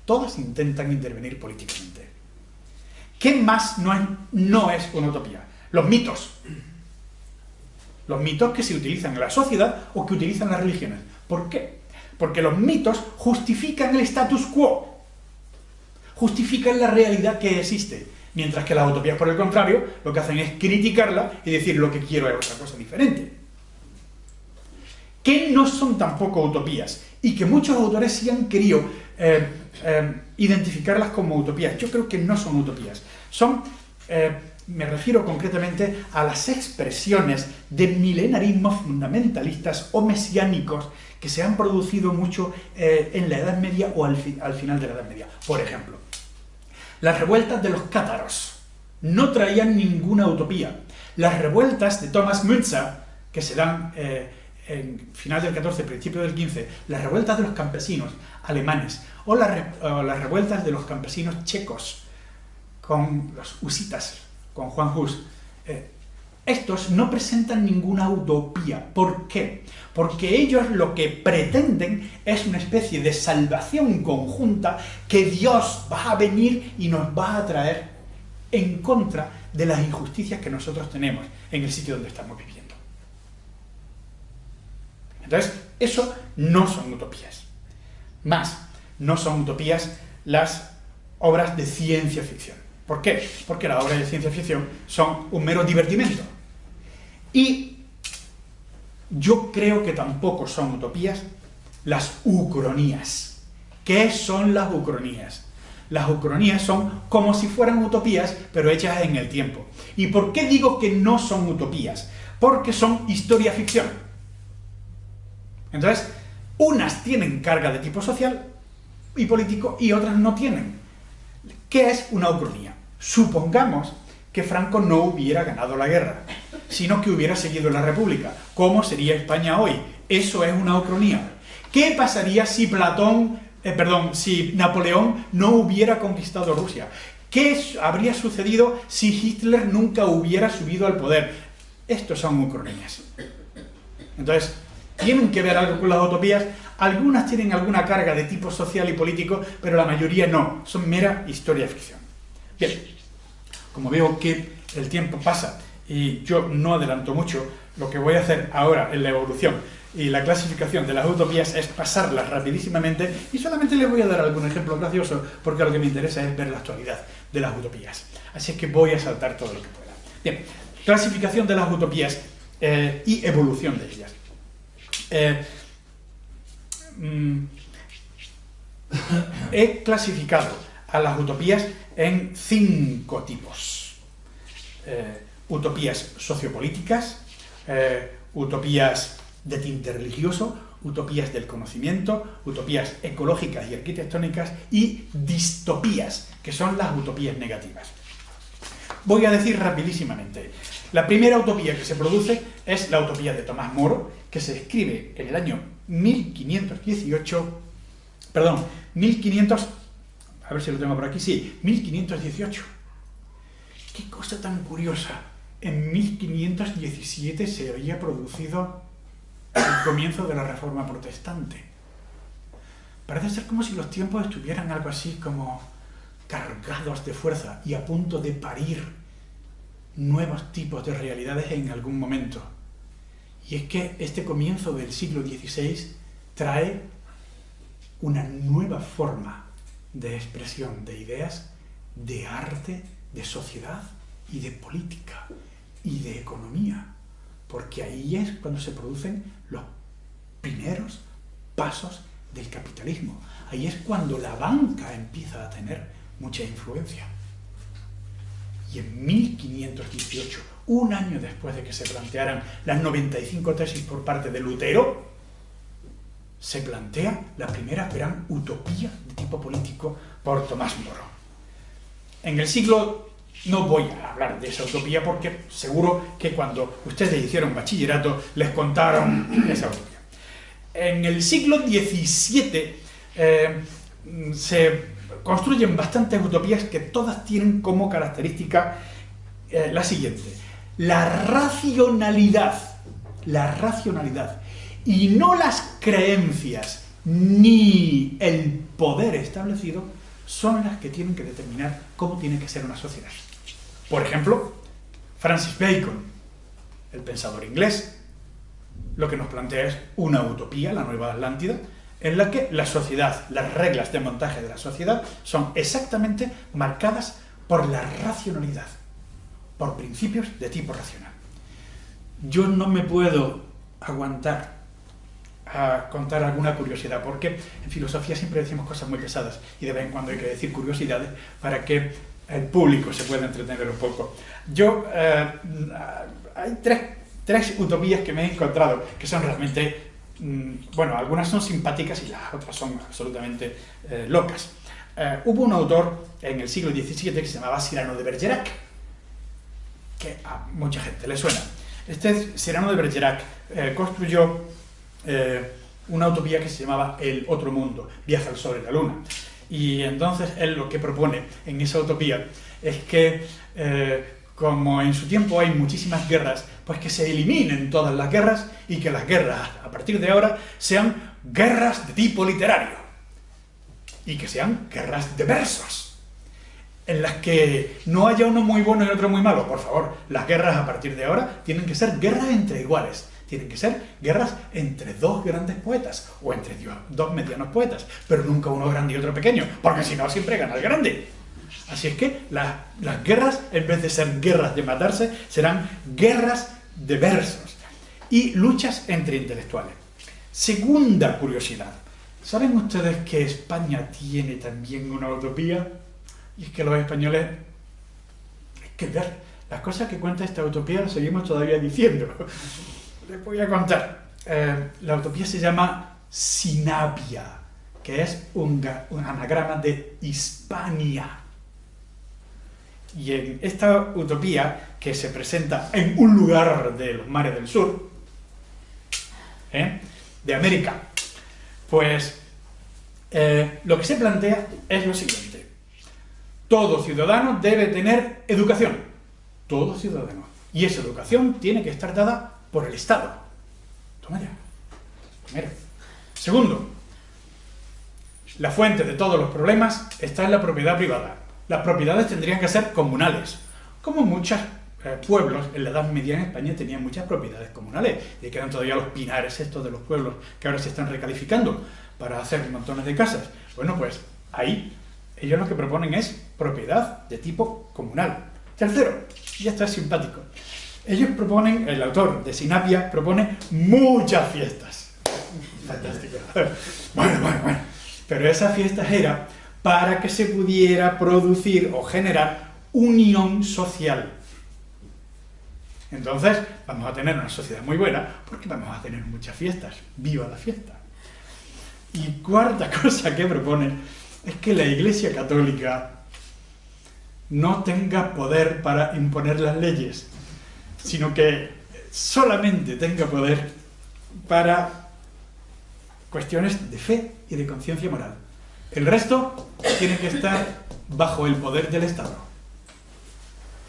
Todas intentan intervenir políticamente. ¿Qué más no es una utopía? Los mitos. Los mitos que se utilizan en la sociedad o que utilizan las religiones. ¿Por qué? Porque los mitos justifican el status quo. Justifican la realidad que existe, mientras que las utopías, por el contrario, lo que hacen es criticarla y decir lo que quiero es otra cosa diferente. Que no son tampoco utopías, y que muchos autores sí han querido identificarlas como utopías. Yo creo que no son utopías. Son, me refiero concretamente a las expresiones de milenarismos fundamentalistas o mesiánicos que se han producido mucho en la Edad Media o al final de la Edad Media. Por ejemplo, las revueltas de los cátaros no traían ninguna utopía. Las revueltas de Thomas Müntzer, que se dan en final del XIV, principio del XV, las revueltas de los campesinos alemanes o las revueltas de los campesinos checos con los husitas, con Juan Hus, estos no presentan ninguna utopía. ¿Por qué? Porque ellos lo que pretenden es una especie de salvación conjunta que Dios va a venir y nos va a traer en contra de las injusticias que nosotros tenemos en el sitio donde estamos viviendo. Entonces, eso no son utopías. Más, no son utopías las obras de ciencia ficción. ¿Por qué? Porque las obras de ciencia ficción son un mero divertimento. Y yo creo que tampoco son utopías las ucronías. ¿Qué son las ucronías? Las ucronías son como si fueran utopías, pero hechas en el tiempo. ¿Y por qué digo que no son utopías? Porque son historia ficción. Entonces, unas tienen carga de tipo social y político y otras no tienen. ¿Qué es una ucronía? Supongamos que Franco no hubiera ganado la guerra, sino que hubiera seguido la República. ¿Cómo sería España hoy? Eso es una ucronía. ¿Qué pasaría si si Napoleón no hubiera conquistado Rusia? ¿Qué habría sucedido si Hitler nunca hubiera subido al poder? Estos son ucronías. Entonces, tienen que ver algo con las utopías. Algunas tienen alguna carga de tipo social y político, pero la mayoría no. Son mera historia ficción. Bien, como veo que el tiempo pasa y yo no adelanto mucho, lo que voy a hacer ahora en la evolución y la clasificación de las utopías es pasarlas rapidísimamente y solamente les voy a dar algún ejemplo gracioso porque lo que me interesa es ver la actualidad de las utopías. Así que voy a saltar todo lo que pueda. Bien, clasificación de las utopías y evolución de ellas. He clasificado a las utopías en 5 tipos. Utopías sociopolíticas, utopías de tinte religioso, utopías del conocimiento, utopías ecológicas y arquitectónicas y distopías, que son las utopías negativas. Voy a decir rapidísimamente. La primera utopía que se produce es la utopía de Tomás Moro, que se escribe en el año 1518, a ver si lo tengo por aquí, sí, 1518. Qué cosa tan curiosa. En 1517 se había producido el comienzo de la Reforma Protestante. Parece ser como si los tiempos estuvieran algo así como cargados de fuerza y a punto de parir nuevos tipos de realidades en algún momento. Y es que este comienzo del siglo XVI trae una nueva forma de expresión de ideas, de arte, de sociedad y de política y de economía, porque ahí es cuando se producen los primeros pasos del capitalismo. Ahí es cuando la banca empieza a tener mucha influencia. Y en 1518, un año después de que se plantearan las 95 tesis por parte de Lutero, se plantea la primera gran utopía de tipo político por Tomás Moro. En el siglo... No voy a hablar de esa utopía porque seguro que cuando ustedes hicieron bachillerato les contaron esa utopía. En el siglo XVII se construyen bastantes utopías que todas tienen como característica la siguiente: la racionalidad, y no las creencias ni el poder establecido son las que tienen que determinar cómo tiene que ser una sociedad. Por ejemplo, Francis Bacon, el pensador inglés, lo que nos plantea es una utopía, la Nueva Atlántida, en la que la sociedad, las reglas de montaje de la sociedad son exactamente marcadas por la racionalidad, por principios de tipo racional. Yo no me puedo aguantar a contar alguna curiosidad, porque en filosofía siempre decimos cosas muy pesadas y de vez en cuando hay que decir curiosidades para que el público se pueda entretener un poco. Hay tres utopías que me he encontrado que son realmente, bueno, algunas son simpáticas y las otras son absolutamente locas. Hubo un autor en el siglo XVII que se llamaba Cyrano de Bergerac, que a mucha gente le suena. Este Cyrano de Bergerac construyó una utopía que se llamaba El Otro Mundo, viaja al Sol y la Luna. Y entonces él lo que propone en esa utopía es que como en su tiempo hay muchísimas guerras, pues que se eliminen todas las guerras y que las guerras, a partir de ahora, sean guerras de tipo literario. Y que sean guerras de versos, en las que no haya uno muy bueno y otro muy malo. Por favor, las guerras a partir de ahora tienen que ser guerras entre iguales. Tienen que ser guerras entre dos grandes poetas, o entre dos medianos poetas, pero nunca uno grande y otro pequeño, porque si no siempre gana el grande. Así es que las guerras, en vez de ser guerras de matarse, serán guerras de versos y luchas entre intelectuales. Segunda curiosidad. ¿Saben ustedes que España tiene también una utopía? Y es que los españoles... hay que ver las cosas que cuenta esta utopía, las seguimos todavía diciendo. Les voy a contar. La utopía se llama Sinapia, que es un anagrama de Hispania. Y en esta utopía, que se presenta en un lugar de los mares del sur, de América, pues lo que se plantea es lo siguiente. Todo ciudadano debe tener educación. Todo ciudadano. Y esa educación tiene que estar dada por el Estado. Toma ya. Primero. Segundo, la fuente de todos los problemas está en la propiedad privada. Las propiedades tendrían que ser comunales, como muchos pueblos en la Edad Media en España tenían muchas propiedades comunales, y quedan todavía los pinares estos de los pueblos que ahora se están recalificando para hacer montones de casas. Bueno, pues ahí ellos lo que proponen es propiedad de tipo comunal. Tercero, y esto es simpático, ellos proponen, el autor de Sinapia propone muchas fiestas. Fantástico. Bueno. Pero esas fiestas eran para que se pudiera producir o generar unión social. Entonces, vamos a tener una sociedad muy buena porque vamos a tener muchas fiestas. ¡Viva la fiesta! Y cuarta cosa que propone es que la Iglesia Católica no tenga poder para imponer las leyes, sino que solamente tenga poder para cuestiones de fe y de conciencia moral. El resto tiene que estar bajo el poder del Estado.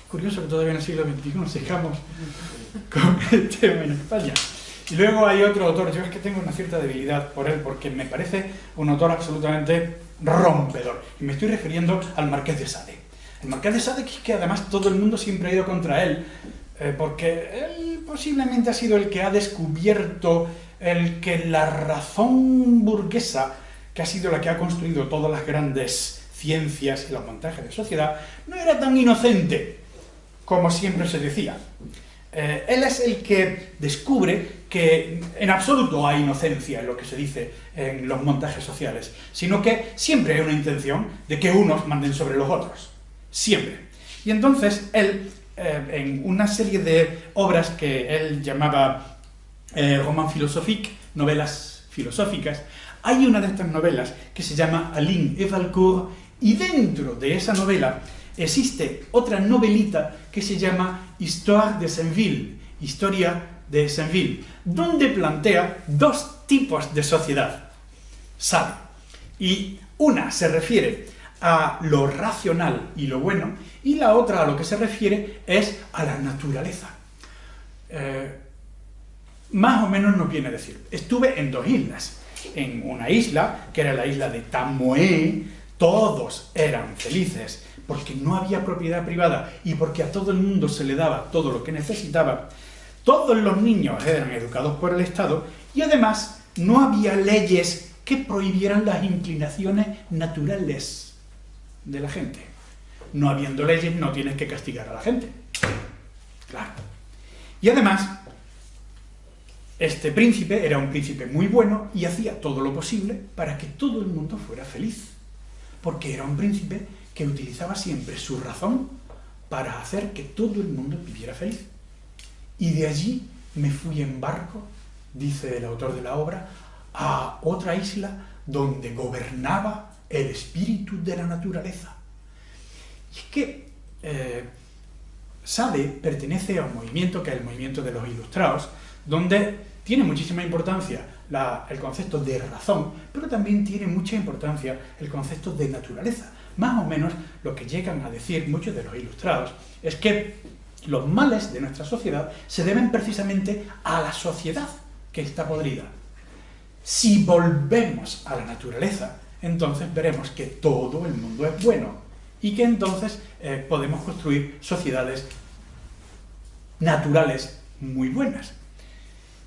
Es curioso que todavía en el siglo XXI sigamos con el tema en España. Y luego hay otro autor, yo es que tengo una cierta debilidad por él, porque me parece un autor absolutamente rompedor. Y me estoy refiriendo al Marqués de Sade. El Marqués de Sade, que además todo el mundo siempre ha ido contra él, porque él posiblemente ha sido el que ha descubierto el que la razón burguesa, que ha sido la que ha construido todas las grandes ciencias y los montajes de sociedad, no era tan inocente como siempre se decía. Él es el que descubre que en absoluto hay inocencia en lo que se dice en los montajes sociales, sino que siempre hay una intención de que unos manden sobre los otros. Siempre. Y entonces él, en una serie de obras que él llamaba romans philosophiques, novelas filosóficas, hay una de estas novelas que se llama Aline et Valcourt, y dentro de esa novela existe otra novelita que se llama Histoire de Sainville, Historia de Sainville, donde plantea dos tipos de sociedad, sabe. Y una se refiere a lo racional y lo bueno, y la otra a lo que se refiere es a la naturaleza. Más o menos nos viene a decir, estuve en dos islas. En una isla, que era la isla de Tamoé, todos eran felices, porque no había propiedad privada y porque a todo el mundo se le daba todo lo que necesitaba. Todos los niños eran educados por el Estado y además no había leyes que prohibieran las inclinaciones naturales de la gente. No habiendo leyes, no tienes que castigar a la gente. Claro. Y además, este príncipe era un príncipe muy bueno y hacía todo lo posible para que todo el mundo fuera feliz. Porque era un príncipe que utilizaba siempre su razón para hacer que todo el mundo viviera feliz. Y de allí me fui en barco, dice el autor de la obra, a otra isla donde gobernaba el espíritu de la naturaleza. Y es que Sade pertenece a un movimiento que es el movimiento de los ilustrados, donde tiene muchísima importancia el concepto de razón, pero también tiene mucha importancia el concepto de naturaleza. Más o menos lo que llegan a decir muchos de los ilustrados es que los males de nuestra sociedad se deben precisamente a la sociedad que está podrida. Si volvemos a la naturaleza, entonces veremos que todo el mundo es bueno y que entonces podemos construir sociedades naturales muy buenas.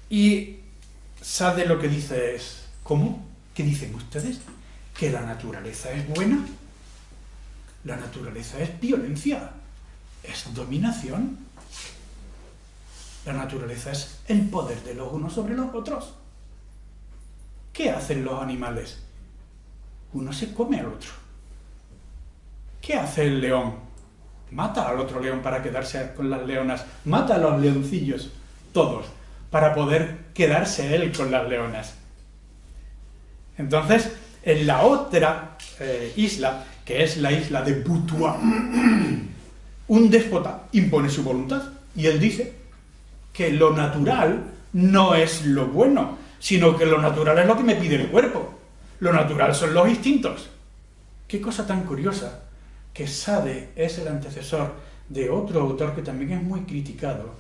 Y ¿sabe lo que dice es? ¿Cómo? ¿Qué dicen ustedes? ¿Que la naturaleza es buena? La naturaleza es violencia, es dominación. La naturaleza es el poder de los unos sobre los otros. ¿Qué hacen los animales? Uno se come al otro. ¿Qué hace el león? Mata al otro león para quedarse con las leonas. Mata a los leoncillos, todos, para poder quedarse él con las leonas. Entonces, en la otra isla, que es la isla de Butua, un déspota impone su voluntad y él dice que lo natural no es lo bueno, sino que lo natural es lo que me pide el cuerpo. Lo natural son los instintos. Qué cosa tan curiosa, que Sade es el antecesor de otro autor que también es muy criticado,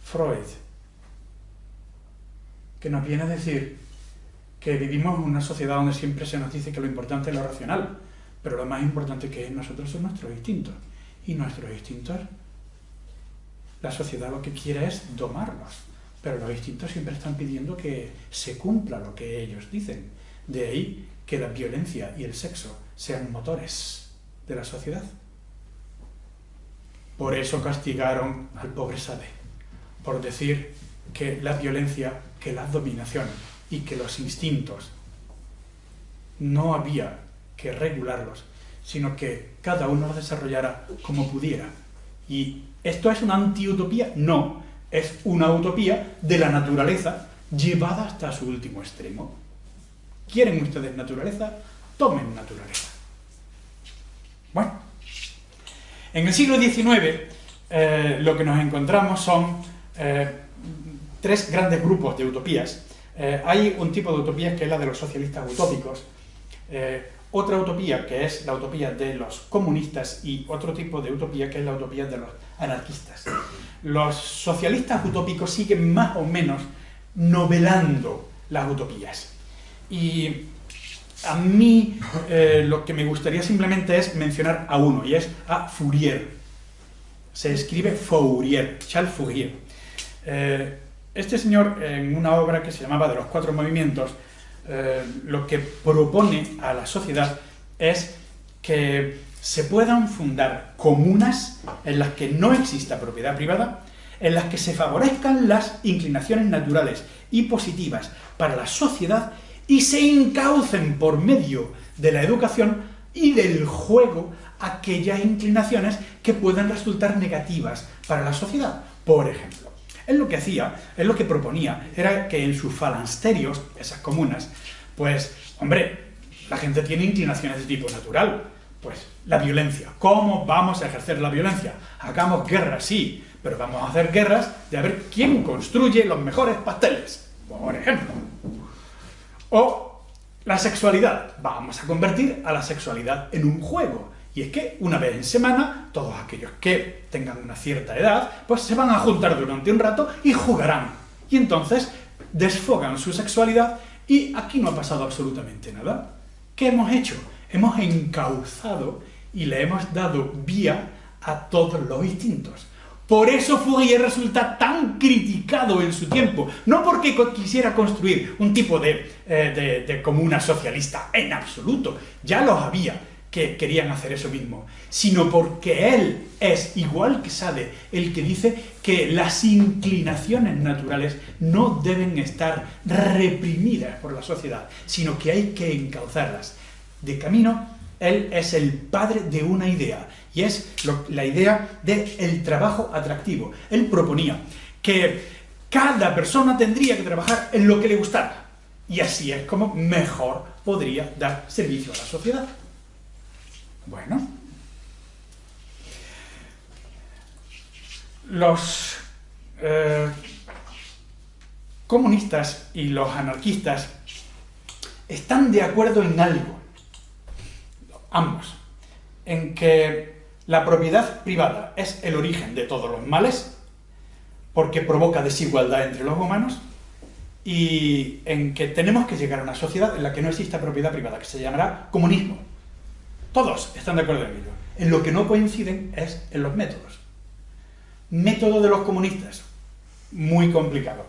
Freud, que nos viene a decir que vivimos en una sociedad donde siempre se nos dice que lo importante es lo racional, pero lo más importante que es nosotros son nuestros instintos. Y nuestros instintos, la sociedad lo que quiere es domarlos, pero los instintos siempre están pidiendo que se cumpla lo que ellos dicen. De ahí que la violencia y el sexo sean motores de la sociedad. Por eso castigaron al pobre Sade, por decir que la violencia, que la dominación y que los instintos no había que regularlos, sino que cada uno los desarrollara como pudiera. ¿Y esto es una antiutopía? No, es una utopía de la naturaleza llevada hasta su último extremo. ¿Quieren ustedes naturaleza? Tomen naturaleza. Bueno, en el siglo XIX lo que nos encontramos son tres grandes grupos de utopías. Hay un tipo de utopías que es la de los socialistas utópicos, otra utopía que es la utopía de los comunistas y otro tipo de utopía que es la utopía de los anarquistas. Los socialistas utópicos siguen más o menos novelando las utopías. Y a mí lo que me gustaría simplemente es mencionar a uno, y es a Fourier. Se escribe Fourier, Charles Fourier. Este señor, en una obra que se llamaba De los cuatro movimientos, lo que propone a la sociedad es que se puedan fundar comunas en las que no exista propiedad privada, en las que se favorezcan las inclinaciones naturales y positivas para la sociedad y se encaucen por medio de la educación y del juego aquellas inclinaciones que puedan resultar negativas para la sociedad. Por ejemplo, él lo que hacía, él lo que proponía, era que en sus falansterios, esas comunas, pues, hombre, la gente tiene inclinaciones de tipo natural. Pues, la violencia. ¿Cómo vamos a ejercer la violencia? Hagamos guerras, sí, pero vamos a hacer guerras de a ver quién construye los mejores pasteles, por ejemplo. O la sexualidad. Vamos a convertir a la sexualidad en un juego. Y es que una vez en semana, todos aquellos que tengan una cierta edad, pues se van a juntar durante un rato y jugarán. Y entonces desfogan su sexualidad y aquí no ha pasado absolutamente nada. ¿Qué hemos hecho? Hemos encauzado y le hemos dado vía a todos los instintos. Por eso Fourier resulta tan criticado en su tiempo, no porque quisiera construir un tipo de comuna socialista, en absoluto, ya los había que querían hacer eso mismo, sino porque él es, igual que Sade, el que dice que las inclinaciones naturales no deben estar reprimidas por la sociedad, sino que hay que encauzarlas. De camino, él es el padre de una idea, y es la idea del trabajo atractivo. Él proponía que cada persona tendría que trabajar en lo que le gustara, y así es como mejor podría dar servicio a la sociedad. Bueno, los comunistas y los anarquistas están de acuerdo en algo, ambos, en que la propiedad privada es el origen de todos los males, porque provoca desigualdad entre los humanos, y en que tenemos que llegar a una sociedad en la que no exista propiedad privada, que se llamará comunismo. Todos están de acuerdo en ello. En lo que no coinciden es en los métodos. Método de los comunistas, muy complicado.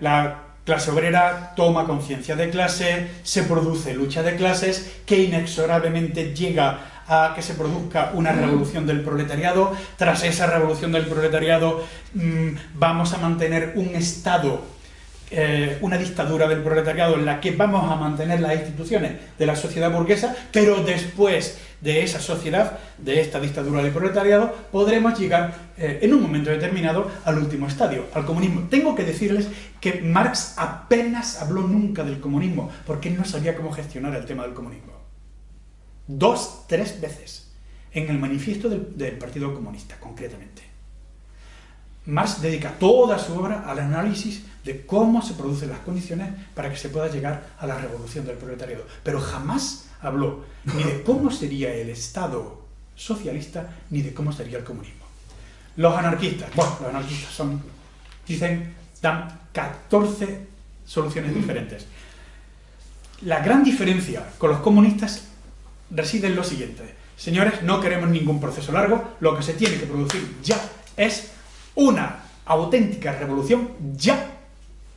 La clase obrera toma conciencia de clase, se produce lucha de clases, que inexorablemente llega a que se produzca una revolución del proletariado. Tras esa revolución del proletariado vamos a mantener un Estado, una dictadura del proletariado en la que vamos a mantener las instituciones de la sociedad burguesa, pero después de esa sociedad, de esta dictadura del proletariado, podremos llegar en un momento determinado al último estadio, al comunismo. Tengo que decirles que Marx apenas habló nunca del comunismo, porque él no sabía cómo gestionar el tema del comunismo. 2, 3 veces en el manifiesto del Partido Comunista, concretamente. Marx dedica toda su obra al análisis de cómo se producen las condiciones para que se pueda llegar a la revolución del proletariado, pero jamás habló ni de cómo sería el Estado socialista ni de cómo sería el comunismo. Los anarquistas, los anarquistas dan 14 soluciones diferentes. La gran diferencia con los comunistas reside en lo siguiente: señores, no queremos ningún proceso largo, lo que se tiene que producir ya es una auténtica revolución ya,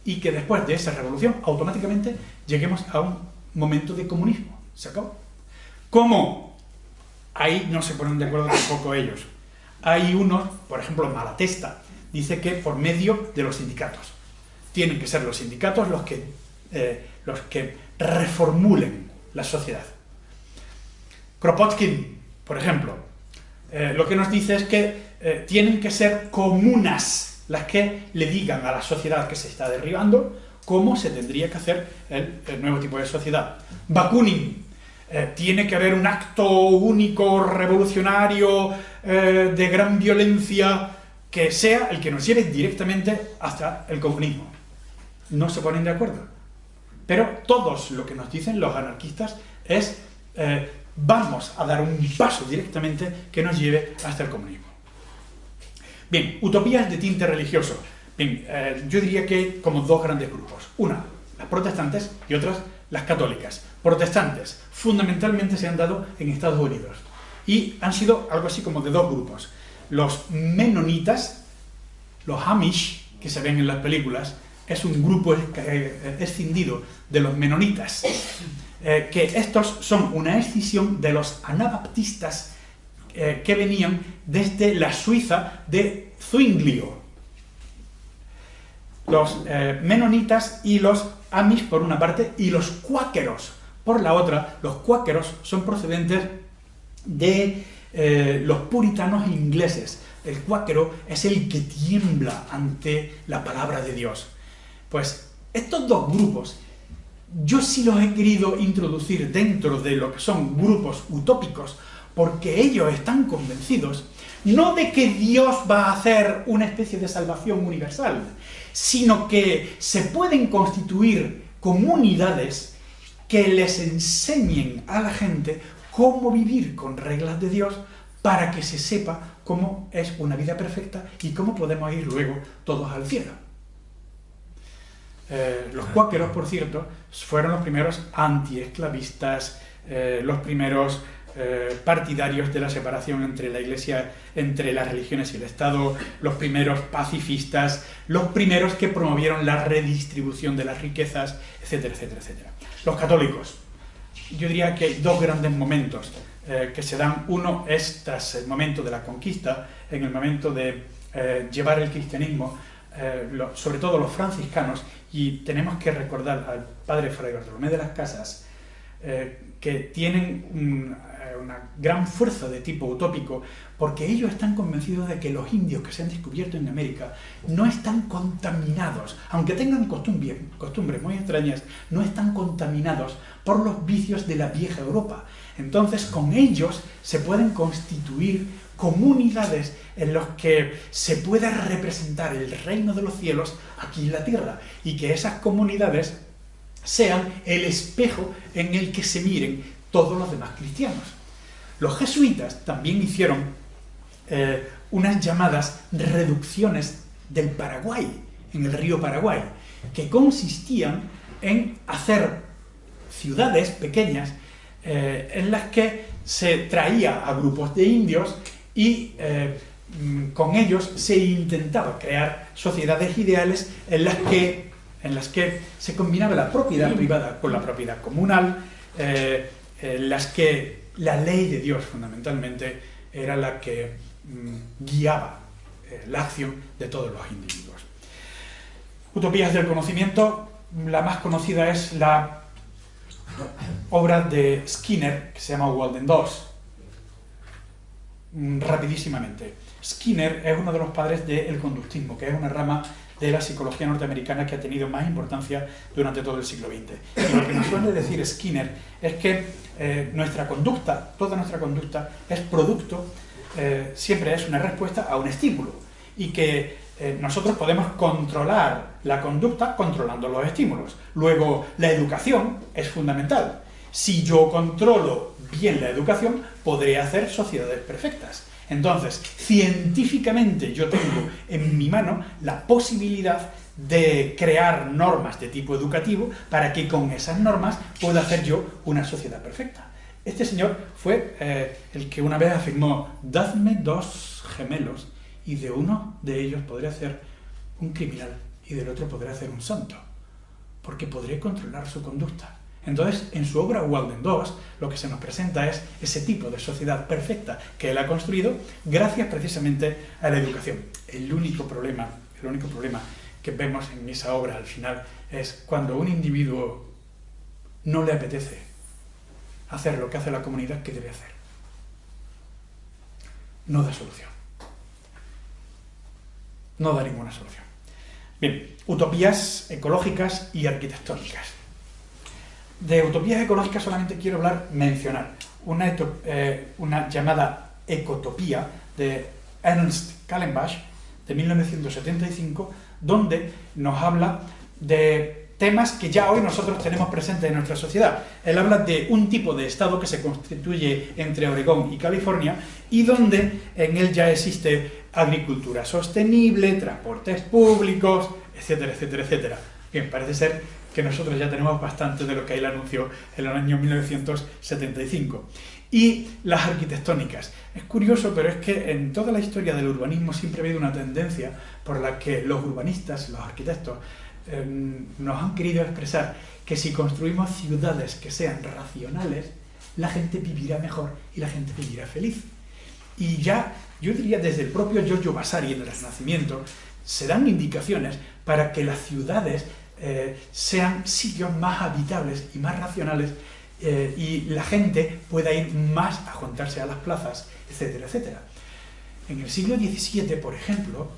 y que después de esa revolución automáticamente lleguemos a un momento de comunismo. ¿Se acabó? ¿Cómo? Ahí no se ponen de acuerdo tampoco ellos. Hay unos, por ejemplo, Malatesta, dice que por medio de los sindicatos. Tienen que ser los sindicatos los que reformulen la sociedad. Kropotkin, por ejemplo, lo que nos dice es que tienen que ser comunas las que le digan a la sociedad que se está derribando cómo se tendría que hacer el nuevo tipo de sociedad. Bakunin, tiene que haber un acto único, revolucionario, de gran violencia, que sea el que nos lleve directamente hasta el comunismo. No se ponen de acuerdo. Pero todos lo que nos dicen los anarquistas es vamos a dar un paso directamente que nos lleve hasta el comunismo. Bien, utopías de tinte religioso. Bien, yo diría que hay como dos grandes grupos. Una, las protestantes, y otras, las católicas. Protestantes, fundamentalmente se han dado en Estados Unidos. Y han sido algo así como de dos grupos. Los menonitas, los Amish, que se ven en las películas, es un grupo escindido de los menonitas. Que estos son una escisión de los anabaptistas que venían desde la Suiza de Zwinglio. Los menonitas y los Amish por una parte, y los cuáqueros por la otra. Los cuáqueros son procedentes de los puritanos ingleses. El cuáquero es el que tiembla ante la palabra de Dios. Pues estos dos grupos yo sí los he querido introducir dentro de lo que son grupos utópicos, porque ellos están convencidos no de que Dios va a hacer una especie de salvación universal, sino que se pueden constituir comunidades que les enseñen a la gente cómo vivir con reglas de Dios para que se sepa cómo es una vida perfecta y cómo podemos ir luego todos al cielo. Los cuáqueros, por cierto, fueron los primeros antiesclavistas, los primeros partidarios de la separación entre la Iglesia, entre las religiones y el Estado, los primeros pacifistas, los primeros que promovieron la redistribución de las riquezas, etcétera, etcétera, etcétera. Los católicos. Yo diría que hay dos grandes momentos que se dan. Uno es tras el momento de la conquista, en el momento de llevar el cristianismo, sobre todo los franciscanos, y tenemos que recordar al padre Fray Bartolomé de las Casas, que tienen una gran fuerza de tipo utópico, porque ellos están convencidos de que los indios que se han descubierto en América no están contaminados, aunque tengan costumbres muy extrañas, no están contaminados por los vicios de la vieja Europa. Entonces, con ellos se pueden constituir comunidades en las que se pueda representar el reino de los cielos aquí en la tierra, y que esas comunidades sean el espejo en el que se miren todos los demás cristianos. Los jesuitas también hicieron unas llamadas reducciones del Paraguay, en el río Paraguay, que consistían en hacer ciudades pequeñas en las que se traía a grupos de indios y con ellos se intentaba crear sociedades ideales en las que se combinaba la propiedad privada con la propiedad comunal, en las que la ley de Dios fundamentalmente era la que guiaba la acción de todos los individuos. Utopías del conocimiento, la más conocida es la obra de Skinner, que se llama Walden 2. Rapidísimamente. Skinner es uno de los padres del conductismo, que es una rama de la psicología norteamericana que ha tenido más importancia durante todo el siglo XX. Y lo que nos suele decir Skinner es que nuestra conducta, toda nuestra conducta, es producto, siempre es una respuesta a un estímulo, y que nosotros podemos controlar la conducta controlando los estímulos. Luego, la educación es fundamental. Si yo controlo bien la educación, podré hacer sociedades perfectas. Entonces, científicamente yo tengo en mi mano la posibilidad de crear normas de tipo educativo para que con esas normas pueda hacer yo una sociedad perfecta. Este señor fue el que una vez afirmó: dadme dos gemelos y de uno de ellos podré hacer un criminal y del otro podré hacer un santo, porque podré controlar su conducta. Entonces, en su obra Walden 2, lo que se nos presenta es ese tipo de sociedad perfecta que él ha construido gracias precisamente a la educación. El único problema que vemos en esa obra al final es cuando a un individuo no le apetece hacer lo que hace la comunidad, ¿qué debe hacer? No da solución. No da ninguna solución. Bien, utopías ecológicas y arquitectónicas. De utopías ecológicas solamente quiero mencionar una llamada Ecotopía de Ernst Kallenbach de 1975, donde nos habla de temas que ya hoy nosotros tenemos presentes en nuestra sociedad. Él habla de un tipo de estado que se constituye entre Oregón y California y donde en él ya existe agricultura sostenible, transportes públicos, etcétera, etcétera, etcétera. Bien, parece ser que nosotros ya tenemos bastante de lo que él anunció en el año 1975. Y las arquitectónicas. Es curioso, pero es que en toda la historia del urbanismo siempre ha habido una tendencia por la que los urbanistas, los arquitectos, nos han querido expresar que si construimos ciudades que sean racionales, la gente vivirá mejor y la gente vivirá feliz. Y ya, yo diría desde el propio Giorgio Vasari en el Renacimiento, se dan indicaciones para que las ciudades sean sitios más habitables y más racionales y la gente pueda ir más a juntarse a las plazas, etcétera, etcétera. En el siglo XVII, por ejemplo,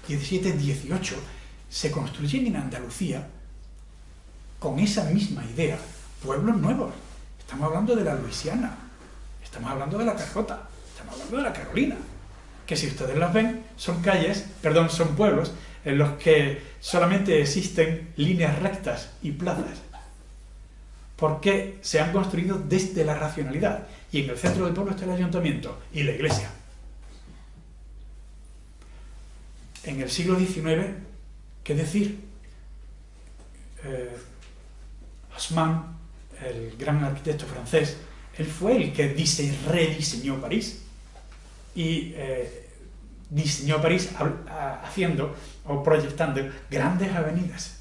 XVII-XVIII, se construyen en Andalucía con esa misma idea pueblos nuevos. Estamos hablando de la Luisiana, estamos hablando de la Carjota, estamos hablando de la Carolina, que si ustedes las ven son son pueblos en los que solamente existen líneas rectas y plazas, porque se han construido desde la racionalidad, y en el centro del pueblo está el ayuntamiento y la iglesia. En el siglo XIX, ¿qué decir? Haussmann, el gran arquitecto francés, él fue el que rediseñó París y diseñó París haciendo o proyectando grandes avenidas.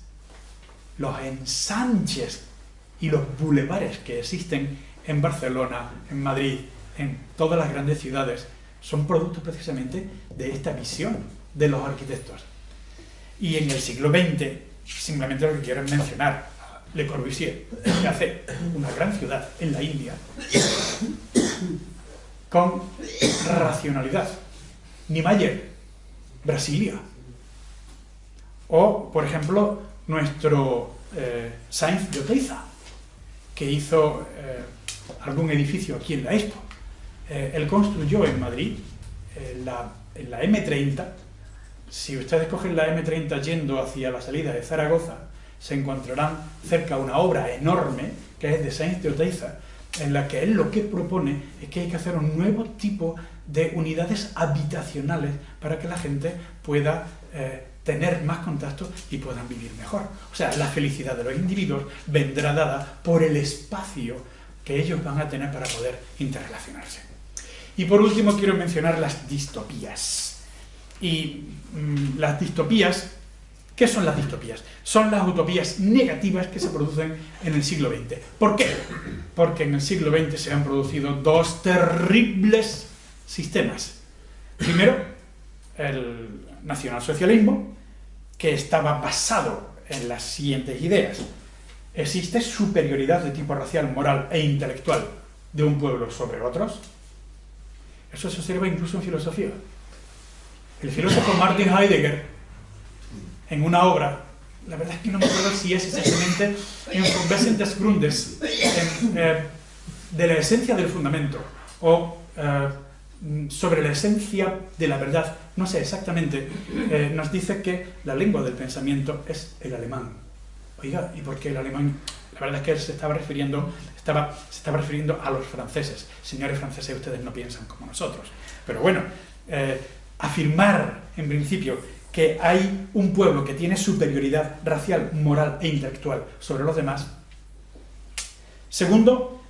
Los ensanches y los bulevares que existen en Barcelona, en Madrid, en todas las grandes ciudades, son productos precisamente de esta visión de los arquitectos. Y en el siglo XX, simplemente lo que quiero es mencionar a Le Corbusier, que hace una gran ciudad en la India con racionalidad. Niemeyer, Brasilia. O, por ejemplo, nuestro Sainz de Oteiza, que hizo algún edificio aquí en la Expo. Él construyó en Madrid, en la M30. Si ustedes cogen la M30 yendo hacia la salida de Zaragoza, se encontrarán cerca una obra enorme, que es de Sainz de Oteiza, en la que él lo que propone es que hay que hacer un nuevo tipo de unidades habitacionales para que la gente pueda tener más contacto y puedan vivir mejor. O sea, la felicidad de los individuos vendrá dada por el espacio que ellos van a tener para poder interrelacionarse. Y por último quiero mencionar las distopías. Y las distopías, ¿qué son las distopías? Son las utopías negativas que se producen en el siglo XX. ¿Por qué? Porque en el siglo XX se han producido dos terribles sistemas. Primero, el nacionalsocialismo, que estaba basado en las siguientes ideas. Existe superioridad de tipo racial, moral e intelectual de un pueblo sobre otros. Eso se observa incluso en filosofía. El filósofo Martin Heidegger, en una obra, la verdad es que no me acuerdo si es exactamente en Vom Wesen des Grundes, de la esencia del fundamento, o sobre la esencia de la verdad, no sé exactamente, nos dice que la lengua del pensamiento es el alemán. Oiga, ¿y por qué el alemán? La verdad es que él se estaba refiriendo a los franceses. Señores franceses, ustedes no piensan como nosotros. Pero bueno, afirmar en principio que hay un pueblo que tiene superioridad racial, moral e intelectual sobre los demás. Segundo,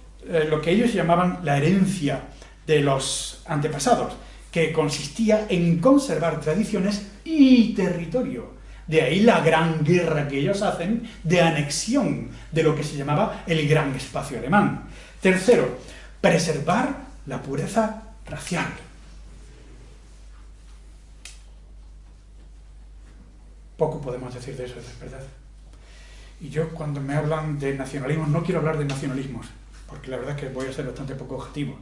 lo que ellos llamaban la herencia de los antepasados, que consistía en conservar tradiciones y territorio. De ahí la gran guerra que ellos hacen de anexión de lo que se llamaba el gran espacio alemán. Tercero, preservar la pureza racial. Poco podemos decir de eso, es verdad. Y yo, cuando me hablan de nacionalismos, no quiero hablar de nacionalismos, porque la verdad es que voy a ser bastante poco objetivo.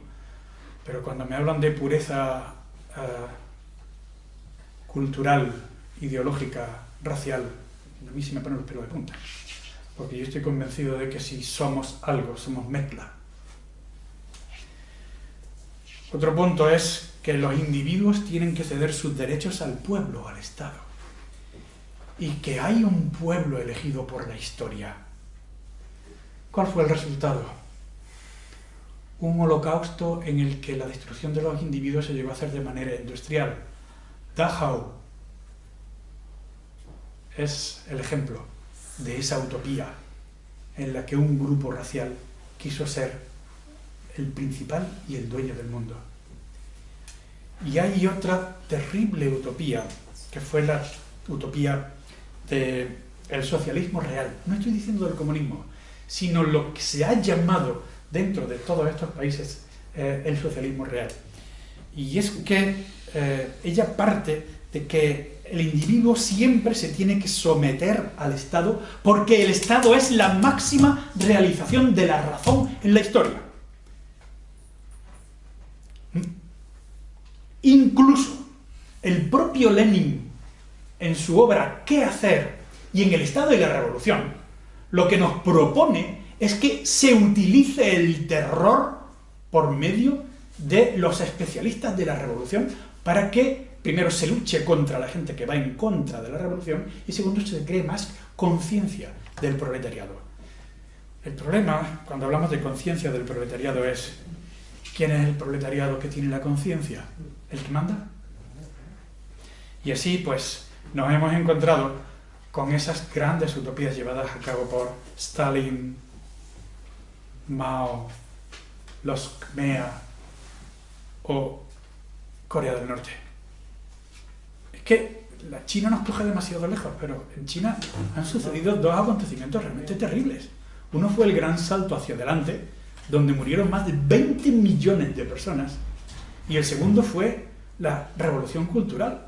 Pero cuando me hablan de pureza cultural, ideológica, racial, a mí se me ponen los pelos de punta. Porque yo estoy convencido de que si somos algo, somos mezcla. Otro punto es que los individuos tienen que ceder sus derechos al pueblo, al Estado. Y que hay un pueblo elegido por la historia. ¿Cuál fue el resultado? Un holocausto en el que la destrucción de los individuos se llegó a hacer de manera industrial. Dachau es el ejemplo de esa utopía en la que un grupo racial quiso ser el principal y el dueño del mundo. Y hay otra terrible utopía, que fue la utopía del socialismo real. No estoy diciendo del comunismo, sino lo que se ha llamado dentro de todos estos países el socialismo real. Y es que ella parte de que el individuo siempre se tiene que someter al Estado, porque el Estado es la máxima realización de la razón en la historia. Incluso el propio Lenin, en su obra ¿Qué hacer? Y en el Estado y la Revolución, lo que nos propone es que se utilice el terror por medio de los especialistas de la Revolución para que, primero, se luche contra la gente que va en contra de la Revolución y, segundo, se cree más conciencia del proletariado. El problema, cuando hablamos de conciencia del proletariado, es ¿quién es el proletariado que tiene la conciencia? ¿El que manda? Y así, pues, nos hemos encontrado con esas grandes utopías llevadas a cabo por Stalin, Mao, los Khmer o Corea del Norte. Es que la China nos coge demasiado lejos, pero en China han sucedido dos acontecimientos realmente terribles. Uno fue el gran salto hacia adelante, donde murieron más de 20 millones de personas, y el segundo fue la revolución cultural.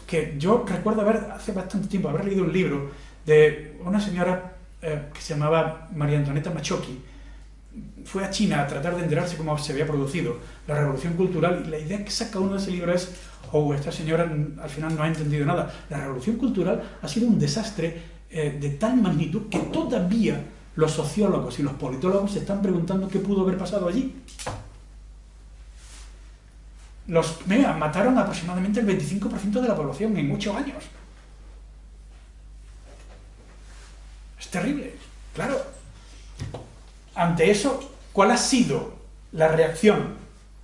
Que yo recuerdo hace bastante tiempo haber leído un libro de una señora que se llamaba María Antonieta Machoki. Fue a China a tratar de enterarse cómo se había producido la revolución cultural, y la idea que saca uno de ese libro es: oh, esta señora al final no ha entendido nada. La revolución cultural ha sido un desastre de tal magnitud que todavía los sociólogos y los politólogos se están preguntando qué pudo haber pasado allí. Los Khmer mataron aproximadamente el 25% de la población en 8 años. Es terrible, claro. ante eso, ¿cuál ha sido la reacción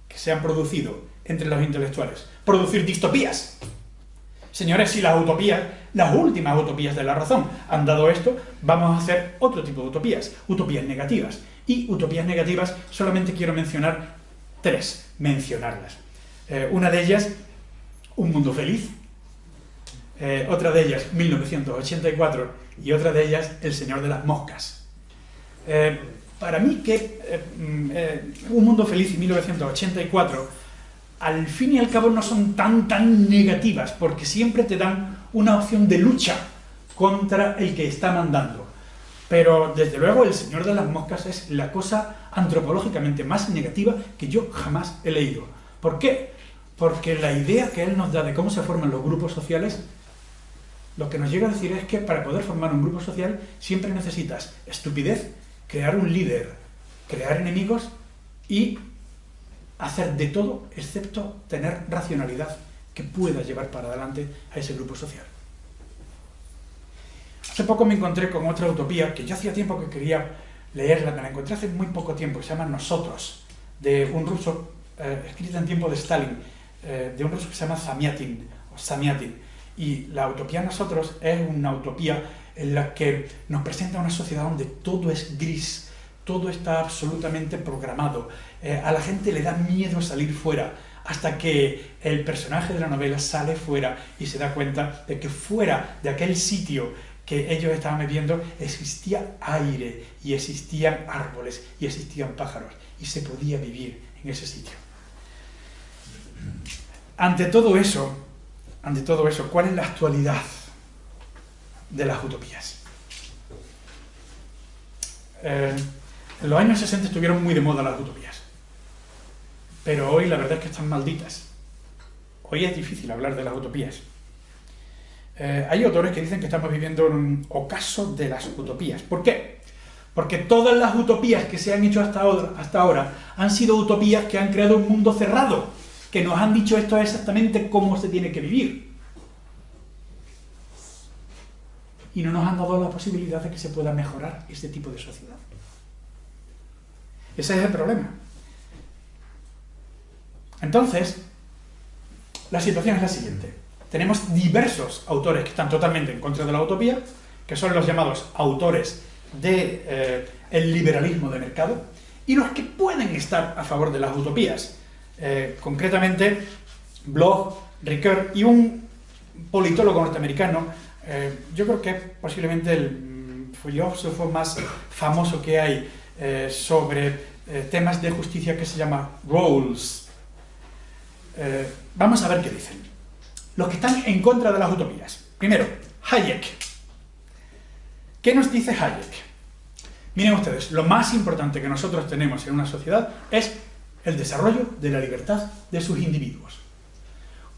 que se ha producido entre los intelectuales? Producir distopías. Señores, si las utopías, las últimas utopías de la razón han dado esto, vamos a hacer otro tipo de utopías negativas. Y utopías negativas solamente quiero mencionar tres, una de ellas, Un mundo feliz, otra de ellas, 1984, y otra de ellas, El señor de las moscas. Para mí Un mundo feliz y 1984, al fin y al cabo no son tan negativas, porque siempre te dan una opción de lucha contra el que está mandando. Pero desde luego El señor de las moscas es la cosa antropológicamente más negativa que yo jamás he leído. ¿Por qué? Porque la idea que él nos da de cómo se forman los grupos sociales, lo que nos llega a decir es que para poder formar un grupo social siempre necesitas estupidez, crear un líder, crear enemigos y hacer de todo excepto tener racionalidad que pueda llevar para adelante a ese grupo social. Hace poco me encontré con otra utopía que yo hacía tiempo que quería leerla, me la encontré hace muy poco tiempo, que se llama Nosotros, de un ruso, escrita en tiempo de Stalin, de un ruso que se llama Zamyatin. Y la utopía Nosotros es una utopía en la que nos presenta una sociedad donde todo es gris, todo está absolutamente programado, a la gente le da miedo salir fuera, hasta que el personaje de la novela sale fuera y se da cuenta de que fuera de aquel sitio que ellos estaban viviendo existía aire, y existían árboles, y existían pájaros, y se podía vivir en ese sitio. Ante todo eso, ¿cuál es la actualidad de las utopías? En los años 60 estuvieron muy de moda las utopías, pero hoy la verdad es que están malditas. Hoy es difícil hablar de las utopías. Hay autores que dicen que estamos viviendo un ocaso de las utopías. ¿Por qué? Porque todas las utopías que se han hecho hasta ahora han sido utopías que han creado un mundo cerrado, que nos han dicho esto es exactamente cómo se tiene que vivir. Y no nos han dado la posibilidad de que se pueda mejorar este tipo de sociedad. Ese es el problema. Entonces, la situación es la siguiente. Tenemos diversos autores que están totalmente en contra de la utopía, que son los llamados autores del liberalismo de mercado, y los que pueden estar a favor de las utopías. Concretamente, Bloch, Ricoeur y un politólogo norteamericano, yo creo que es posiblemente el filósofo más famoso que hay sobre temas de justicia, que se llama Rawls. Vamos a ver qué dicen. Los que están en contra de las utopías. Primero, Hayek. ¿Qué nos dice Hayek? Miren ustedes, lo más importante que nosotros tenemos en una sociedad es el desarrollo de la libertad de sus individuos.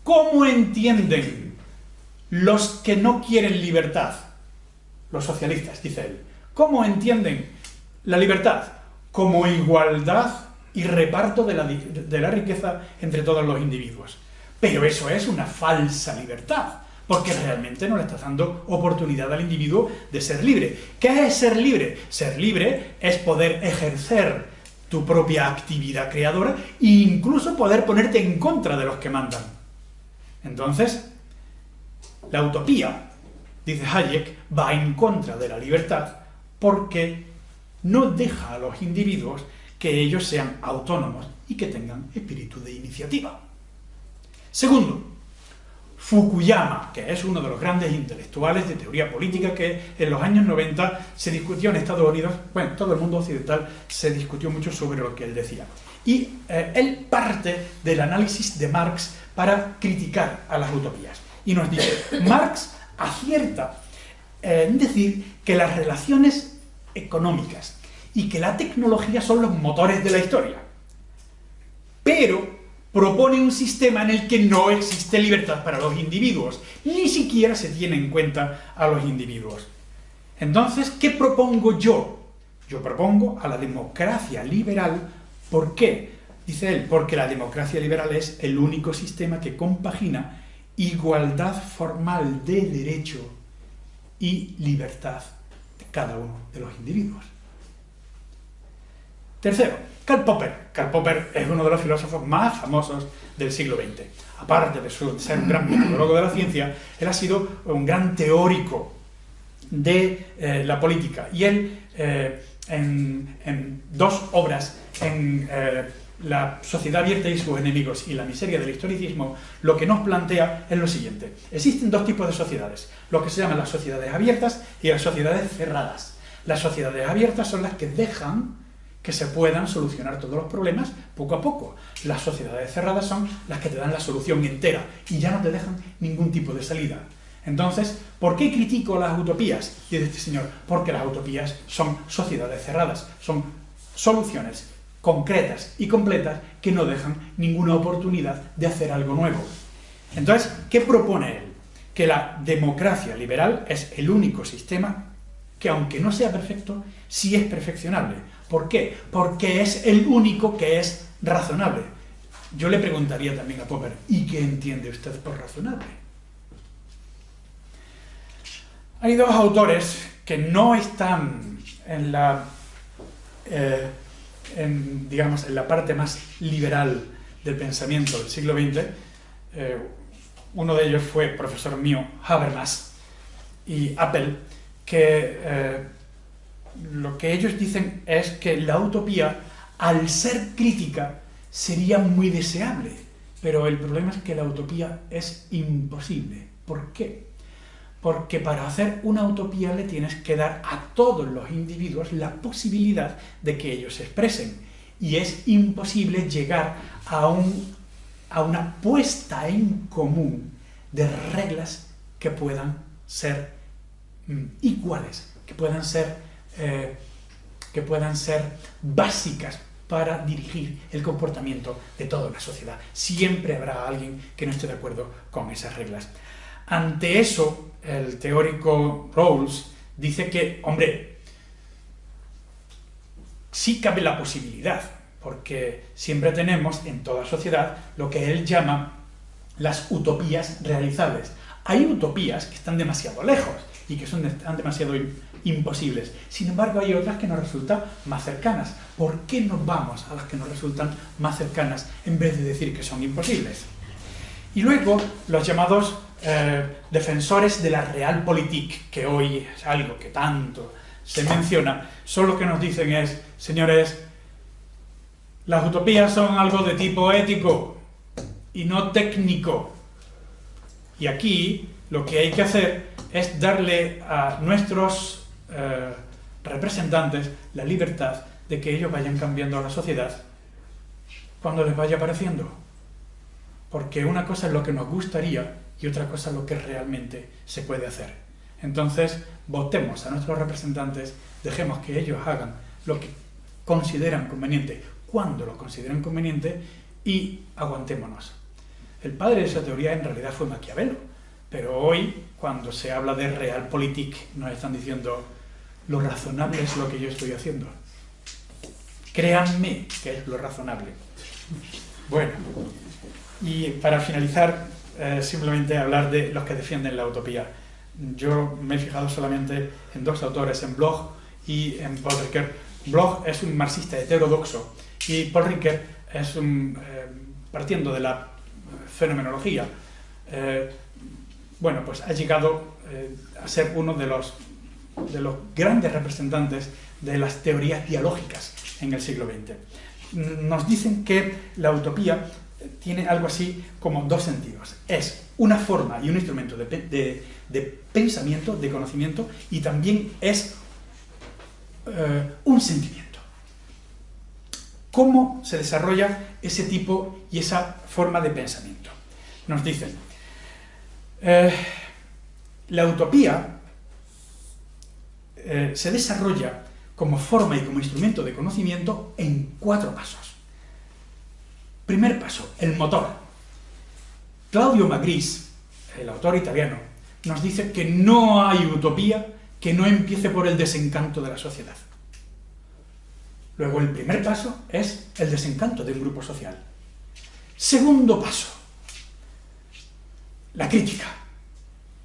¿Cómo entienden los que no quieren libertad? Los socialistas, dice él. ¿Cómo entienden la libertad? Como igualdad y reparto de la riqueza entre todos los individuos. Pero eso es una falsa libertad, porque realmente no le estás dando oportunidad al individuo de ser libre. ¿Qué es ser libre? Ser libre es poder ejercer tu propia actividad creadora e incluso poder ponerte en contra de los que mandan. Entonces, la utopía, dice Hayek, va en contra de la libertad porque no deja a los individuos que ellos sean autónomos y que tengan espíritu de iniciativa. Segundo, Fukuyama, que es uno de los grandes intelectuales de teoría política que en los años 90 se discutió en Estados Unidos, bueno, todo el mundo occidental se discutió mucho sobre lo que él decía. Y él parte del análisis de Marx para criticar a las utopías. Y nos dice, Marx acierta en decir que las relaciones económicas y que la tecnología son los motores de la historia. Pero propone un sistema en el que no existe libertad para los individuos, ni siquiera se tiene en cuenta a los individuos. Entonces, ¿qué propongo yo? Yo propongo a la democracia liberal. ¿Por qué? Dice él, porque la democracia liberal es el único sistema que compagina igualdad formal de derecho y libertad de cada uno de los individuos. Tercero, Karl Popper. Karl Popper es uno de los filósofos más famosos del siglo XX. Aparte de ser un gran metodólogo de la ciencia, él ha sido un gran teórico de la política. Y él, en dos obras, en La sociedad abierta y sus enemigos y La miseria del historicismo, lo que nos plantea es lo siguiente. Existen dos tipos de sociedades, lo que se llaman las sociedades abiertas y las sociedades cerradas. Las sociedades abiertas son las que dejan que se puedan solucionar todos los problemas poco a poco. Las sociedades cerradas son las que te dan la solución entera y ya no te dejan ningún tipo de salida. Entonces, ¿por qué critico las utopías? Dice este señor, porque las utopías son sociedades cerradas, son soluciones concretas y completas que no dejan ninguna oportunidad de hacer algo nuevo. Entonces, ¿qué propone él? Que la democracia liberal es el único sistema que, aunque no sea perfecto, sí es perfeccionable. ¿Por qué? Porque es el único que es razonable. Yo le preguntaría también a Popper, ¿y qué entiende usted por razonable? Hay dos autores que no están en la, digamos, en la parte más liberal del pensamiento del siglo XX. Uno de ellos fue profesor mío, Habermas, y Appel, que lo que ellos dicen es que la utopía, al ser crítica, sería muy deseable, pero el problema es que la utopía es imposible. ¿Por qué? Porque para hacer una utopía le tienes que dar a todos los individuos la posibilidad de que ellos se expresen, y es imposible llegar a una puesta en común de reglas que puedan ser iguales, que puedan ser básicas para dirigir el comportamiento de toda una sociedad. Siempre habrá alguien que no esté de acuerdo con esas reglas. Ante eso, el teórico Rawls dice que, hombre, sí cabe la posibilidad, porque siempre tenemos en toda sociedad lo que él llama las utopías realizables. Hay utopías que están demasiado lejos y que están demasiado imposibles. Sin embargo, hay otras que nos resultan más cercanas. ¿Por qué nos vamos a las que nos resultan más cercanas en vez de decir que son imposibles? Y luego, los llamados defensores de la realpolitik, que hoy es algo que tanto se menciona, son los que nos dicen es, señores, las utopías son algo de tipo ético y no técnico. Y aquí lo que hay que hacer es darle a nuestros representantes la libertad de que ellos vayan cambiando la sociedad cuando les vaya pareciendo. Porque una cosa es lo que nos gustaría y otra cosa es lo que realmente se puede hacer. Entonces, votemos a nuestros representantes, dejemos que ellos hagan lo que consideran conveniente, cuando lo consideran conveniente, y aguantémonos. El padre de esa teoría en realidad fue Maquiavelo, pero hoy, cuando se habla de realpolitik, nos están diciendo lo razonable es lo que yo estoy haciendo. Créanme que es lo razonable. Bueno, y para finalizar, simplemente hablar de los que defienden la utopía. Yo me he fijado solamente en dos autores, en Bloch y en Paul Ricoeur. Bloch es un marxista heterodoxo y Paul Ricoeur es partiendo de la fenomenología, bueno, pues ha llegado a ser uno de los grandes representantes de las teorías dialógicas en el siglo XX. Nos dicen que la utopía tiene algo así como dos sentidos. Es una forma y un instrumento de pensamiento, de conocimiento, y también es un sentimiento. ¿Cómo se desarrolla ese tipo y esa forma de pensamiento? Nos dicen, la utopía se desarrolla como forma y como instrumento de conocimiento en 4 pasos. Primer paso, el motor. Claudio Magris, el autor italiano, nos dice que no hay utopía que no empiece por el desencanto de la sociedad. Luego, el primer paso es el desencanto de un grupo social. Segundo paso, la crítica.